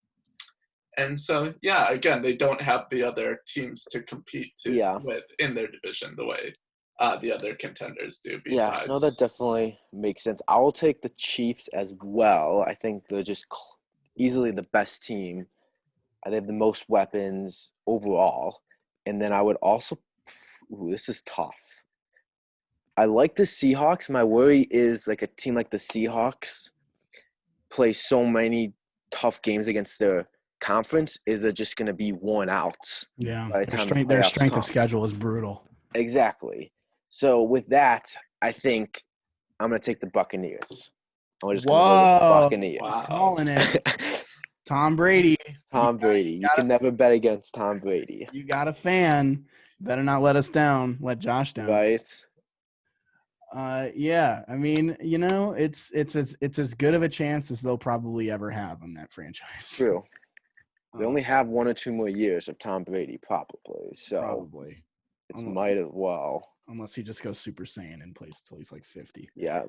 And so, again, they don't have the other teams to compete with in their division the way the other contenders do. Besides. Yeah, no, that definitely makes sense. I will take the Chiefs as well. I think they're just easily the best team. They have the most weapons overall. And then I would also – this is tough. I like the Seahawks. My worry is like a team like the Seahawks play so many tough games against their – conference is they're just going to be worn out. Yeah, their strength of schedule is brutal. Exactly. So with that, I think I'm going to take the Buccaneers. I'm just going to go with the Buccaneers. Wow. Calling it. Tom Brady. You can never bet against Tom Brady. You got a fan. Better not let us down. Let Josh down. Right. Yeah, I mean, it's as good of a chance as they'll probably ever have on that franchise. True. They Um, only have 1 or 2 more years of Tom Brady, probably. So probably. it's Unle- might as well. Unless he just goes Super Saiyan and plays till he's like 50. Yeah.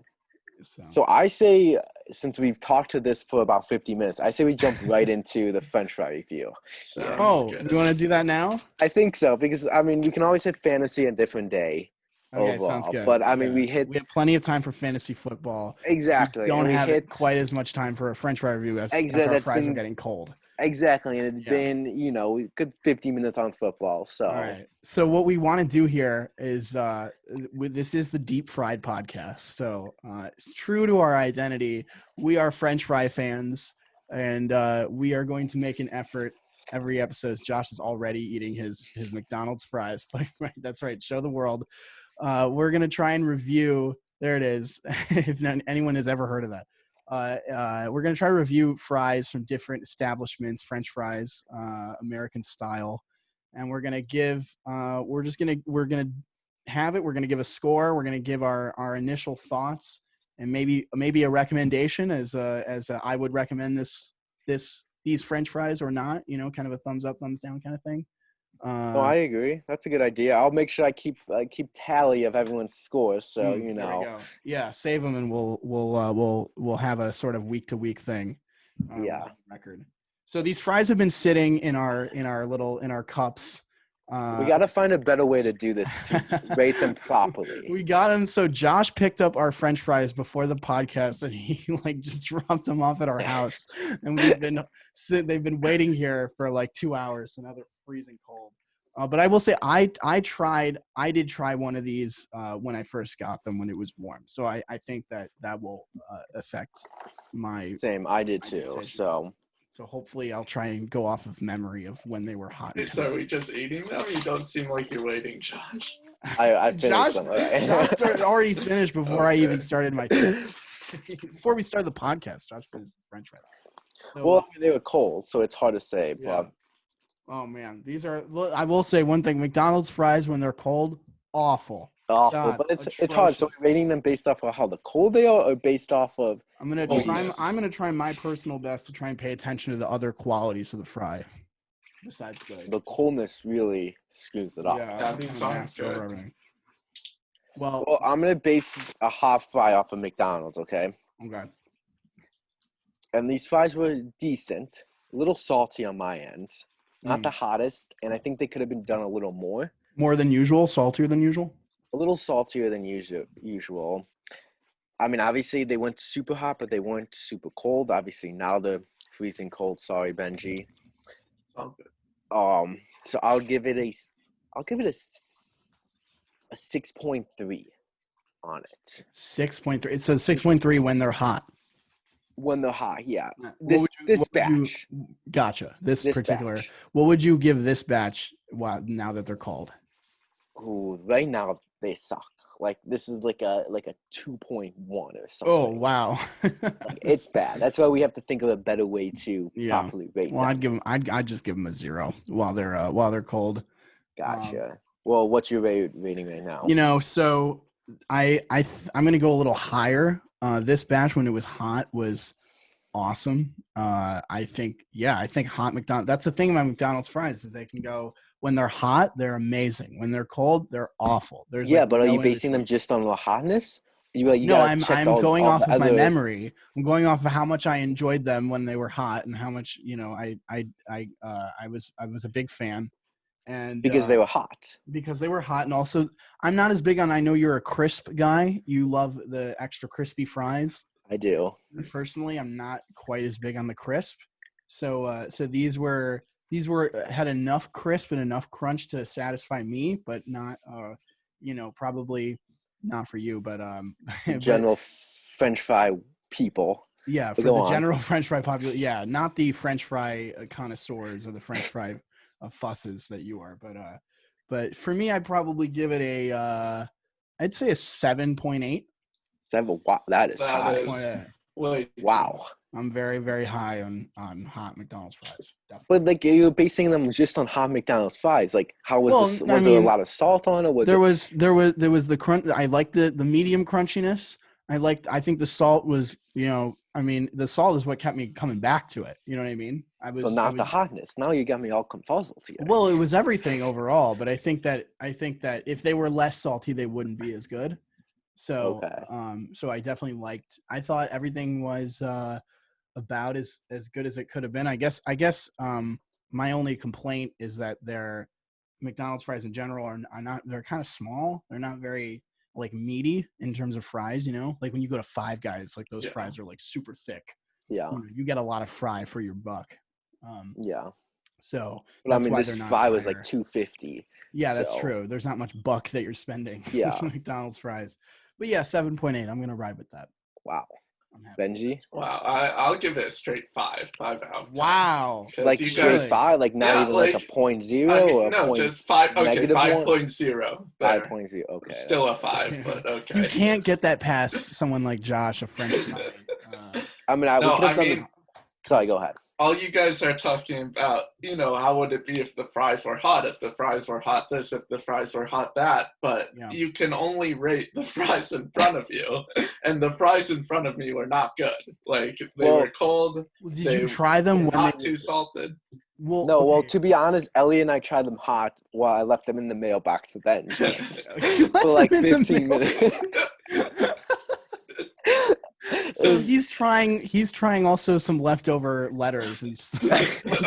So, So I say, since we've talked to this for about 50 minutes, I say we jump right into the French fry review. Sounds you good. want to do that now? I think so because I mean we can always hit fantasy a different day Okay, sounds overall, good. but I mean Yeah. we hit We have plenty of time for fantasy football. exactly, We don't and we have hit quite as much time for a French fry review as exactly. our That's fries are been getting cold. exactly, and it's Yeah. been a good 50 minutes on football. So All right. So what we want to do here is this is the Deep Fried podcast. So true to our identity, we are French fry fans, and we are going to make an effort every episode. Josh is already eating his McDonald's fries, but right, that's right. Show the world. We're gonna try and review. There it is. If anyone has ever heard of that. We're going to try to review fries from different establishments, French fries, American style. And we're going to give, we're going to have it. We're going to give a score. We're going to give our initial thoughts and maybe a recommendation as I would recommend these French fries or not, kind of a thumbs up, thumbs down kind of thing. no, I agree. That's a good idea. I'll make sure I keep tally of everyone's scores. So There we go. Yeah, save them, and we'll have a sort of week to week thing. Yeah. Record. So these fries have been sitting in our cups. We got to find a better way to do this to rate them properly. We got them. So Josh picked up our French fries before the podcast, and he just dropped them off at our house, and they've been waiting here for like 2 hours, and now they're freezing cold. But I will say I did try one of these when I first got them when it was warm. So I think that will affect my Same. I did too. decision. So hopefully I'll try and go off of memory of when they were hot. So are we just eating them? You don't seem like you're waiting, Josh. I finished them. Josh already finished before I even started my before we started the podcast. Josh finished French fries. So, well, I mean, they were cold, so it's hard to say. yeah. But Oh man, I will say one thing: McDonald's fries when they're cold, awful. awful. God, But it's hard. So we're rating them based off of how the cold they are, or based off of. I'm gonna try my personal best to try and pay attention to the other qualities of the fry, besides the coldness really screws it up. Yeah, these sound good. Well, I'm gonna base a hot fry off of McDonald's. Okay. Okay. And these fries were decent, a little salty on my end. Not the hottest, and I think they could have been done a little more. More than usual, saltier than usual. A little saltier than usual. I mean, obviously they went super hot, but they weren't super cold. Obviously now they're freezing cold. Sorry, Benji. Sounds good. So I'll give it a 6.3 on it. 6.3. It's a 6.3 when they're hot. When they're hot, yeah. This batch. Gotcha. This particular. Batch. What would you give this batch? Now that they're cold. Ooh, right now they suck. Like this is like a 2.1 or something. Oh wow. It's bad. That's why we have to think of a better way to properly rate them. I'd just give them a 0 while they're cold. Gotcha. Well, what's your rating right now? So I'm gonna go a little higher. This batch when it was hot was awesome. I think hot McDonald's. That's the thing about McDonald's fries is they can go when they're hot, they're amazing. When they're cold, they're awful. But are you basing them just on the hotness? I'm going off of my memory. I'm going off of how much I enjoyed them when they were hot and how much I was a big fan. And because they were hot. Because they were hot, and also I'm not as big on. I know you're a crisp guy. You love the extra crispy fries. I do. Personally, I'm not quite as big on the crisp. So these had enough crisp and enough crunch to satisfy me, but not probably not for you, but general French fry people. Yeah, for the general French fry population. Yeah, not the French fry connoisseurs or the French fry fusses that you are, but for me, I'd probably give it I'd say a 7.8. 7. Wow, that is high. Wow. I'm very, very high on hot McDonald's fries. Definitely. But like you're basing them just on hot McDonald's fries. Like how was Well, this? I Was there a mean, lot of salt on it? Was there it? was the crunch. I liked the medium crunchiness. I think the salt was, I mean, the salt is what kept me coming back to it. You know what I mean? So not the hotness. Now you got me all confuzzled here. Well, it was everything overall, but I think that if they were less salty, they wouldn't be as good. So, Okay. so I definitely I thought everything was about as good as it could have been. I guess my only complaint is that their McDonald's fries in general are not, they're kind of small. They're not very like meaty in terms of fries, like when you go to Five Guys, like those fries are like super thick. Yeah. You get a lot of fry for your buck. Yeah. So but I mean, why this they're not fry was higher. like $2.50. Yeah, that's true. There's not much buck that you're spending. Yeah. on McDonald's fries. But yeah, 7.8. I'm gonna ride with that. Wow. I'm happy. Benji? Wow, I'll give it a straight 5 out of 10. Wow. Like you straight guys, 5, like not yeah, even like a 0.0 I mean, or a no, point just 5. Okay, negative 5.0. 5.0. Okay. Still a that's 5, but okay. You can't get that past someone like Josh, a French fry. I mean, we could have done Sorry, go ahead. All you guys are talking about, how would it be if the fries were hot, if the fries were hot this, if the fries were hot that, but you can only rate the fries in front of you, and the fries in front of me were not good. Like, they were cold. Did you try them when not too salted? Well, no, well, to be honest, Ellie and I tried them hot while I left them in the mailbox for Ben for like 15 minutes. So he's trying also some leftover letters and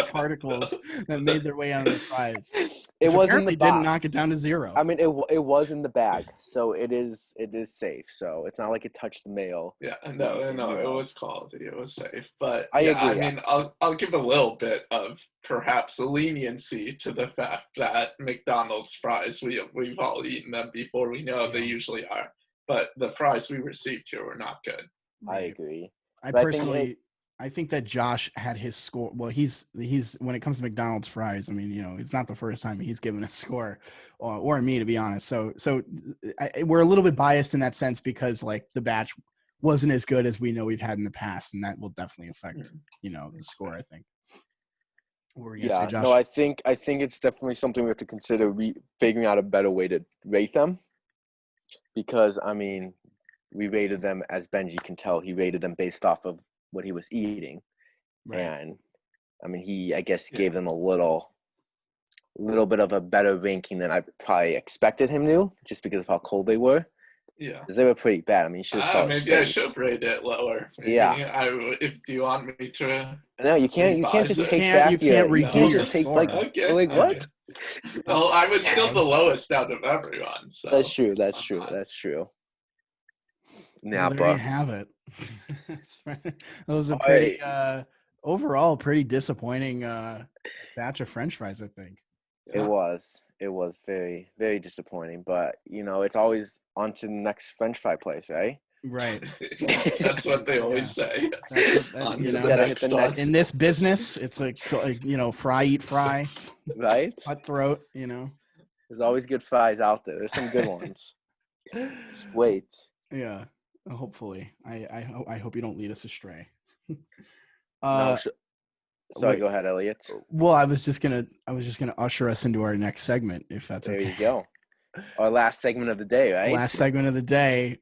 particles that made their way out of the fries. It was in the box. Didn't knock it down to 0. I mean, it was in the bag, so it is safe. So it's not like it touched the mail. Yeah, no, it was quality. It was safe. But I agree. I mean, I'll give a little bit of perhaps leniency to the fact that McDonald's fries, we've all eaten them before. We know they usually are, but the fries we received here were not good. I agree. I think that Josh had his score. Well, he's when it comes to McDonald's fries, I mean, it's not the first time he's given a score, or me, to be honest. So we're a little bit biased in that sense because like the batch wasn't as good as we know we've had in the past, and that will definitely affect the score, I think. What were you gonna say, Josh? No, I think it's definitely something we have to consider figuring out a better way to rate them, because I mean, we rated them, as Benji can tell, he rated them based off of what he was eating. Right. And I mean, he, I guess, gave them a little bit of a better ranking than I probably expected him to, just because of how cold they were. Yeah. Because they were pretty bad. I mean, you should have saw his face. I should rate it lower. Maybe. Yeah. Do you want me to? No, you can't. You can't just take back. You can't just take what? Well, I was still the lowest out of everyone. So that's true. That's true. Now, well, there you have it. That was a pretty overall pretty disappointing batch of French fries, I think. So. It was very, very disappointing, but it's always on to the next French fry place, right? Right. That's what they always say. In this business, it's like fry eat fry. Right? Cutthroat, There's always good fries out there. There's some good ones. Just wait. Yeah. Hopefully. I hope you don't lead us astray. Sorry, go ahead, Elliot. Well, I was just gonna usher us into our next segment, if that's okay. There you go. Our last segment of the day, right? Last segment of the day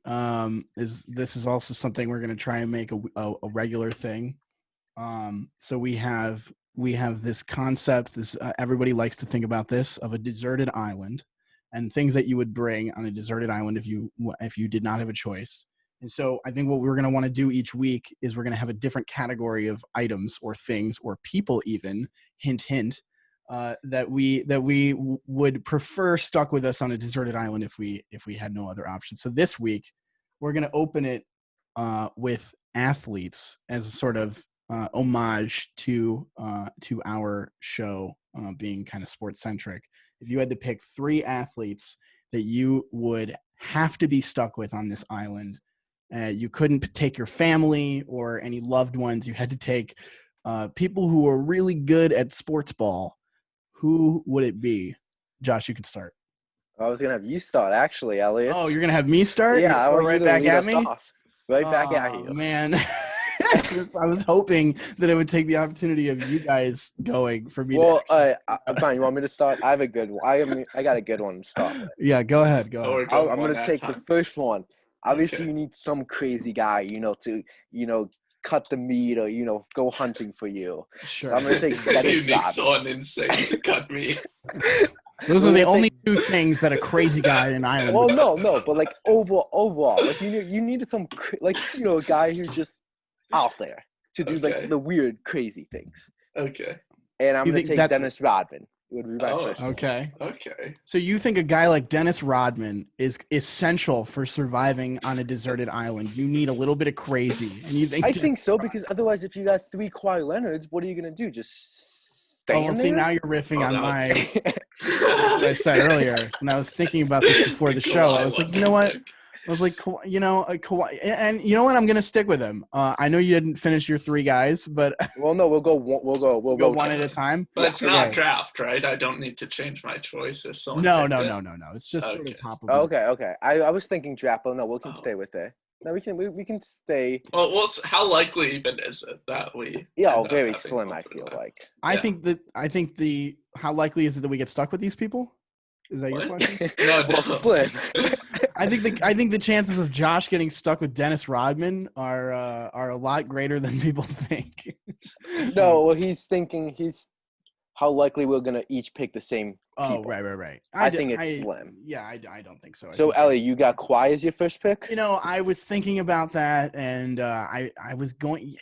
is also something we're gonna try and make a regular thing. So we have this concept. This everybody likes to think about this, of a deserted island, and things that you would bring on a deserted island if you did not have a choice. And so I think what we're going to want to do each week is we're going to have a different category of items or things or people, even hint, that we would prefer stuck with us on a deserted island if we had no other option. So this week we're going to open it with athletes as a sort of homage to our show being kind of sports centric. If you had to pick 3 athletes that you would have to be stuck with on this island, you couldn't take your family or any loved ones. You had to take people who are really good at sports ball. Who would it be? Josh, you can start. I was going to have you start, actually, Elliot. Oh, you're going to have me start? Yeah, I want right back at me? Right back at you. Man. I was hoping that it would take the opportunity of you guys going for me Well, to. fine. You want me to start? I have a good one. I got a good one to start with. Yeah, go ahead. Go Oh, ahead. we're going I'm one gonna at a take the time. first one. Obviously, Okay. you need some crazy guy, to cut the meat or go hunting for you. Sure. So I'm gonna take You Dennis need Rodman. someone insane to cut me. Those We're are the gonna only take- two things that a crazy guy in an island Well, would. no, but like overall, like you needed some a guy who's just out there to do like Okay. the weird, crazy things. Okay. And I'm You gonna think take that- Dennis Rodman. It would be my Oh. first one. Okay. Okay. So you think a guy like Dennis Rodman is essential for surviving on a deserted island? You need a little bit of crazy, and you think? I think so because otherwise, if you got 3 Kawhi Leonards, what are you gonna do? Just Oh, stand well, see, there? now you're riffing on no. what I said earlier, and I was thinking about this before the show. I was like, you know what? I was like, Kawhi, and you know what? I'm gonna stick with him. I know you didn't finish your 3 guys, but Well, no, we'll go go one at a time. But it's not Okay. draft, right? I don't need to change my choice if someone. No. picked it? It's just sort Okay. of top of. Oh, okay. I was thinking draft, but no, we can Oh. stay with it. No, we can stay. Well, how likely even is it that we? Yeah, end up very having slim. I feel overlap? like. I Yeah. think the how likely is it that we get stuck with these people? Is that your What? question? No. Well, slim. I think the chances of Josh getting stuck with Dennis Rodman are a lot greater than people think. No, well, he's thinking how likely we're gonna each pick the same Oh, people. right. I think it's slim. Yeah, I don't think so. I So, think- Ellie, you got Kawhi as your first pick? I was thinking about that, and I was going.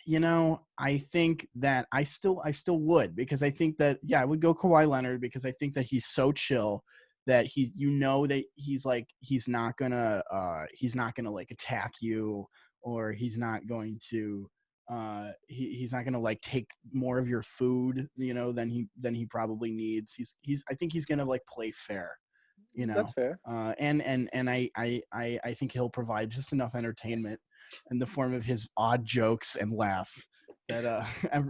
I think that I still would, because I think that I would go Kawhi Leonard, because I think that he's so chill that that he's not gonna like attack you, or he's not going to he's not gonna like take more of your food than he probably needs. I think he's gonna like play fair. That's fair. And I think he'll provide just enough entertainment in the form of his odd jokes and laugh that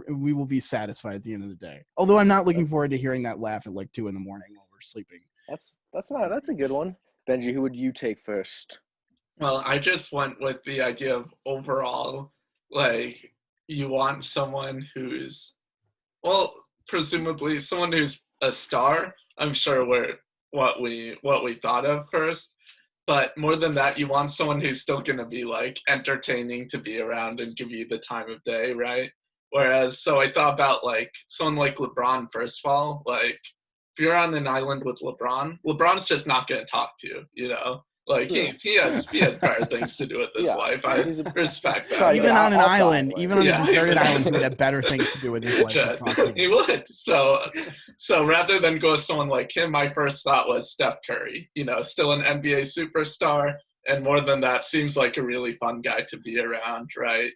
we will be satisfied at the end of the day. Although I'm not looking forward to hearing that laugh at like 2 a.m. while we're sleeping. That's a good one. Benji, who would you take first? Well, I just went with the idea of overall, like, you want someone who's, well, presumably someone who's a star. I'm sure what we thought of first. But more than that, you want someone who's still going to be like entertaining to be around and give you the time of day, right? Whereas, so I thought about like someone like LeBron, first of all. Like, if you're on an island with LeBron's just not going to talk to you. Like, he has better things to do with his life. I respect that. Try to Even get on an off the island, island. even on Yeah, a deserted even- island, he would have better things to do with his life than talk to He you. would. So rather than go with someone like him, my first thought was Steph Curry. Still an NBA superstar, and more than that, seems like a really fun guy to be around, right?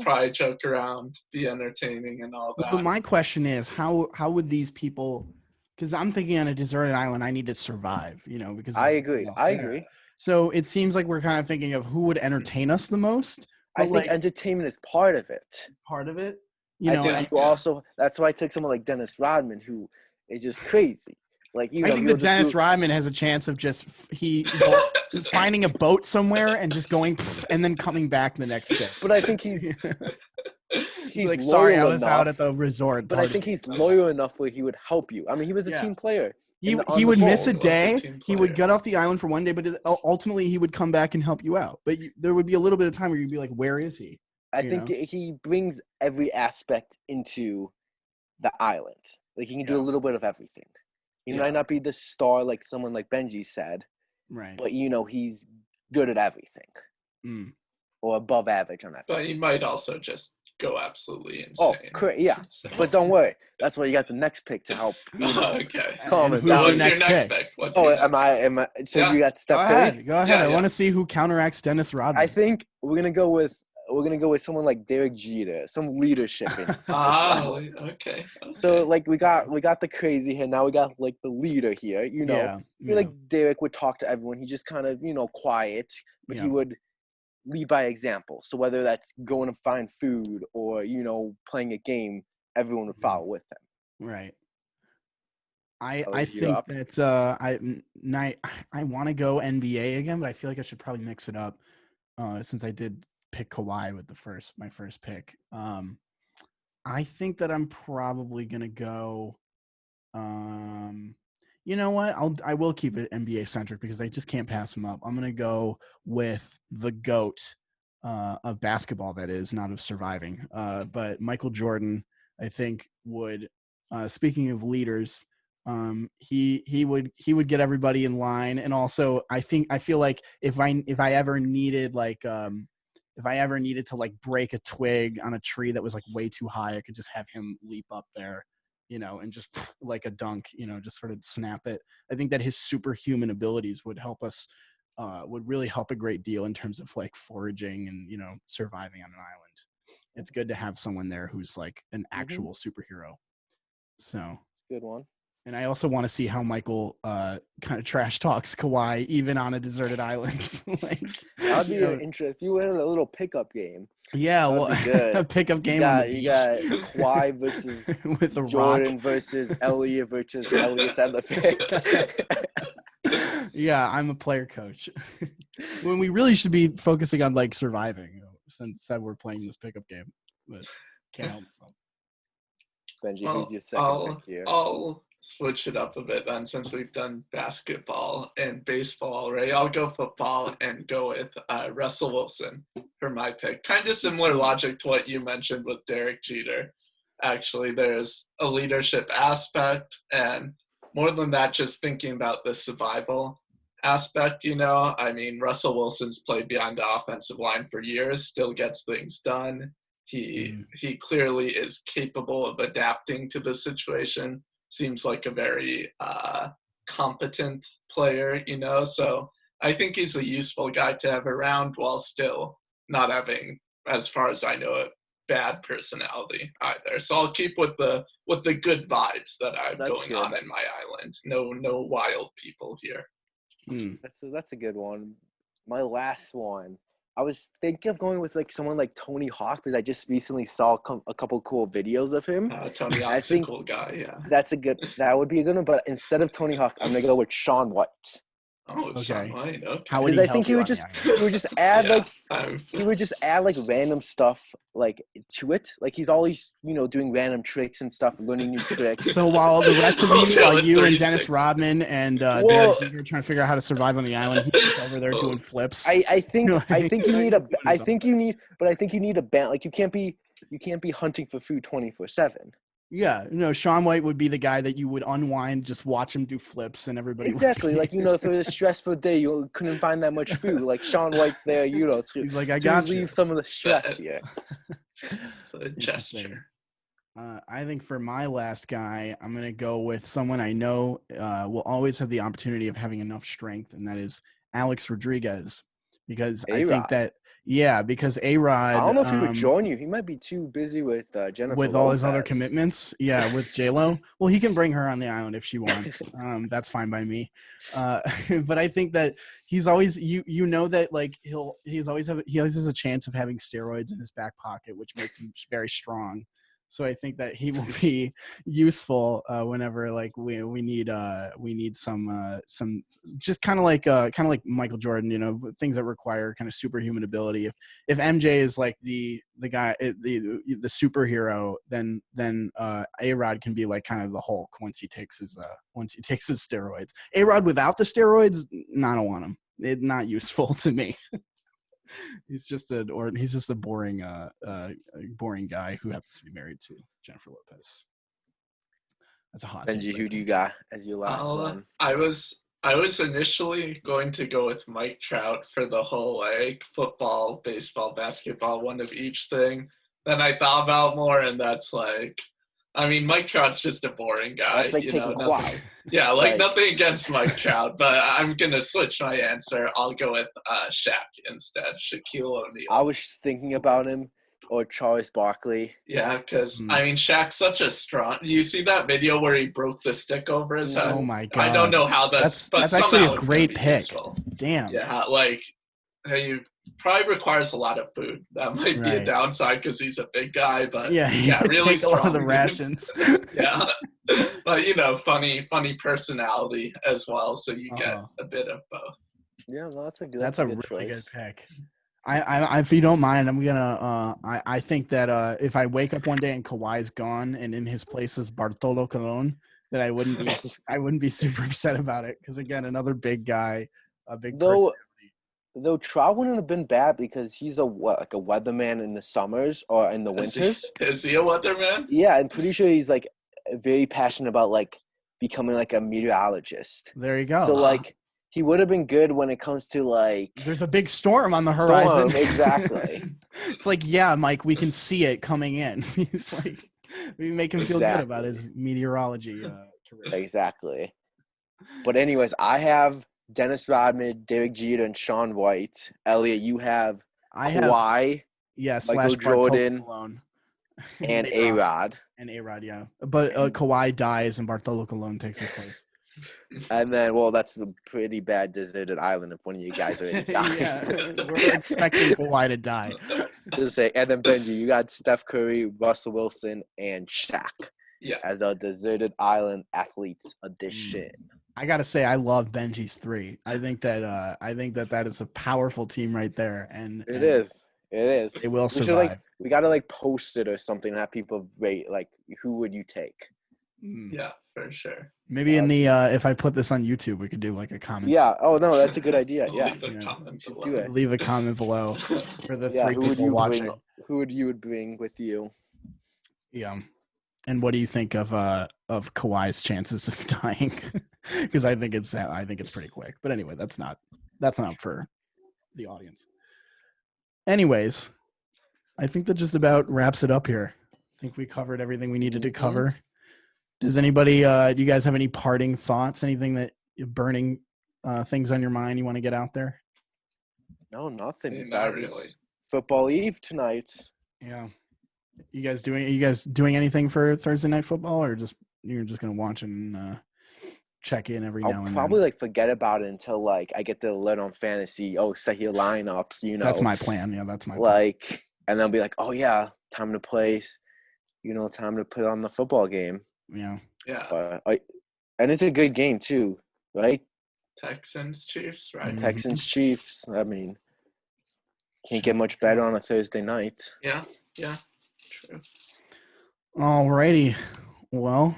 Probably joke around, be entertaining, and all that. But my question is, how would these people? Because I'm thinking on a deserted island, I need to survive. Because I agree. there's nothing else there. So it seems like we're kind of thinking of who would entertain us the most. I think entertainment is part of it. Part of it. I think you also. That's why I took someone like Dennis Rodman, who is just crazy. Like I think that Dennis Rodman has a chance of just finding a boat somewhere and just going and then coming back the next day. But I think he's like, sorry, I was out at the resort. But I think he's loyal enough where he would help you. I mean, he was a team player. He would miss a Bulls. day. He would get off the island for one day, but ultimately he would come back and help you out. But there would be a little bit of time where you'd be like, where is he? I think he brings every aspect into the island. Like, he can do a little bit of everything. He might not be the star like someone like Benji said. Right. But, he's good at everything. Or above average on that. But he might also just go absolutely insane. Oh, yeah. So. But don't worry. That's why you got the next pick to help. Okay. Calm it Who's down. your next pick? Am I? So you got Steph Curry? Go ahead. I want to see who counteracts Dennis Rodman. I think we're gonna go with someone like Derek Jeter, some leadership. Okay. So like we got the crazy here. Now we got like the leader here. Like Derek would talk to everyone. He just kind of quiet, but he would lead by example. So whether that's going to find food or playing a game, everyone would follow with him. Right. I think that I want to go NBA again, but I feel like I should probably mix it up since I did pick Kawhi with my first pick. I think that I'm probably gonna go. You know what? I will keep it NBA centric because I just can't pass him up. I'm gonna go with the GOAT of basketball, that is, not of surviving. But Michael Jordan, I think, would. Speaking of leaders, he would get everybody in line, and also I feel like if I ever needed if I ever needed to like break a twig on a tree that was like way too high, I could just have him leap up there, and just like a dunk, just sort of snap it. I think that his superhuman abilities would help us, would really help a great deal in terms of like foraging and, surviving on an island. It's good to have someone there who's like an actual superhero. So good one. And I also want to see how Michael kind of trash talks Kawhi even on a deserted island. Like, that'd be interesting. If you had a little pickup game. Yeah, well, a pickup game on the beach. You got Kawhi versus with a Jordan rock. versus Elliott versus Elliott's at the pick. Yeah, I'm a player coach. When we really should be focusing on like surviving, since we're playing this pickup game, but can't help myself. Benji, who's your second pick here? I'll switch it up a bit then, since we've done basketball and baseball already. I'll go football and go with Russell Wilson for my pick. Kind of similar logic to what you mentioned with Derek Jeter. Actually, there's a leadership aspect, and more than that, just thinking about the survival aspect, I mean, Russell Wilson's played behind the offensive line for years, still gets things done. He clearly is capable of adapting to the situation. Seems like a very competent player, so I think he's a useful guy to have around while still not having, as far as I know, a bad personality either. So I'll keep with the good vibes that I have going on in my island. No wild people here. That's a good one. My last one, I was thinking of going with like someone like Tony Hawk because I just recently saw a couple cool videos of him. Tony Hawk's a cool guy, yeah. That would be a good one, but instead of Tony Hawk, I'm gonna go with Shaun White. Oh, okay. Shaun White. Okay. How would he? I think he would just add he would just add like random stuff like to it. Like he's always doing random tricks and stuff, learning new tricks. So while the rest of you and Dennis Rodman and Derek Jeter trying to figure out how to survive on the island, he's over there doing flips. I think you need a balance. Like you can't be hunting for food 24/7. Yeah, Shaun White would be the guy that you would unwind, just watch him do flips, and everybody. Exactly, like if it was a stressful day, you couldn't find that much food. Like Shaun White's there, he's like, I got you. Leave some of the stress here. The gesture. I think for my last guy, I'm gonna go with someone I know will always have the opportunity of having enough strength, and that is Alex Rodriguez, because A-Rod. I think that. Yeah, because A-Rod. I don't know if he would join you. He might be too busy with Jennifer with all his other commitments. Yeah, with J-Lo. Well, he can bring her on the island if she wants. That's fine by me. But I think that he's always that like he always has a chance of having steroids in his back pocket, which makes him very strong. So I think that he will be useful whenever like we need some just kind of like Michael Jordan, things that require kind of superhuman ability. If MJ is like the guy, the superhero, then A-Rod can be like kind of the Hulk once he takes his steroids. A-Rod without the steroids, I don't want him. It's not useful to me. He's just a boring guy who happens to be married to Jennifer Lopez. That's a hot take. Benji, who do you got as your last one? I was initially going to go with Mike Trout for the whole like football, baseball, basketball, one of each thing. Then I thought about more, and that's like, I mean, Mike Trout's just a boring guy. That's like taking Kawhi. Yeah, nothing against Mike Trout, but I'm going to switch my answer. I'll go with Shaq instead, Shaquille O'Neal. I was thinking about him, or Charles Barkley. Yeah, because, I mean, Shaq's such a strong – you see that video where he broke the stick over his head? Oh, my God. I don't know how that's actually a great pick. Useful. Damn. Yeah, he probably requires a lot of food. That might be a downside because he's a big guy, but really take a lot of the rations. Yeah, but funny personality as well, so you get a bit of both. Yeah, no, that's a really good pick. If you don't mind, I'm gonna. I think that if I wake up one day and Kawhi's gone and in his place is Bartolo Colon, that I wouldn't be super upset about it because again, another big guy, a big person. Though Trout wouldn't have been bad because he's like a weatherman in the summers or in the winters. Is he a weatherman? Yeah, I'm pretty sure he's like very passionate about like becoming like a meteorologist. There you go. So like he would have been good when it comes to like there's a big storm on the horizon. Exactly. It's like, yeah, Mike, we can see it coming in. He's like, we make him feel good about his meteorology career. Exactly. But anyways, I have Dennis Rodman, Derek Jeter, and Shaun White. Elliot, you have Kawhi, Michael Jordan, and A-Rod. And A-Rod, yeah. But Kawhi dies and Bartolo Colon takes his place. And then, well, that's a pretty bad deserted island if one of you guys are dying. Yeah, we're expecting Kawhi to die. Just say, and then Benji, you got Steph Curry, Russell Wilson, and Shaq. Yeah. As a deserted island athletes edition. I gotta say, I love Benji's 3. I think that that is a powerful team right there, and it is. It will survive. We gotta like post it or something and have people rate like who would you take? Yeah, for sure. Maybe in the if I put this on YouTube, we could do like a comment. Yeah. Oh no, that's a good idea. Yeah. Leave a comment below for the 3 people watching. Who would you bring with you? Yeah. And what do you think of Kawhi's chances of dying? Because I think it's pretty quick. But anyway, that's not for the audience. Anyways, I think that just about wraps it up here. I think we covered everything we needed to cover. Does anybody do you guys have any parting thoughts? Anything that burning things on your mind you want to get out there? No, nothing. Not really. Football Eve tonight. Yeah. Are you guys doing anything for Thursday night football, or you're just gonna watch and check in every now and then? I'll probably like forget about it until like I get to learn on fantasy. Oh, set your lineups. You know, that's my plan. Yeah, that's my plan. And then I'll be like, oh yeah, time to place. Time to put on the football game. Yeah. Yeah. And it's a good game too, right? Texans Chiefs, right? Texans Chiefs. I mean, can't get much better on a Thursday night. Yeah. Yeah. True. Alrighty. Well,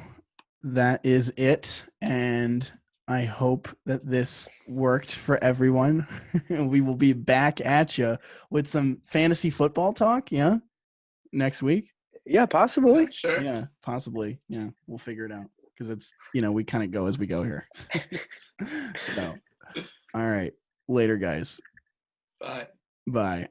that is it. And I hope that this worked for everyone. We will be back at you with some fantasy football talk. Yeah. Next week. Yeah, possibly. Sure. Yeah, possibly. Yeah. We'll figure it out because it's, we kind of go as we go here. So, all right. Later, guys. Bye. Bye.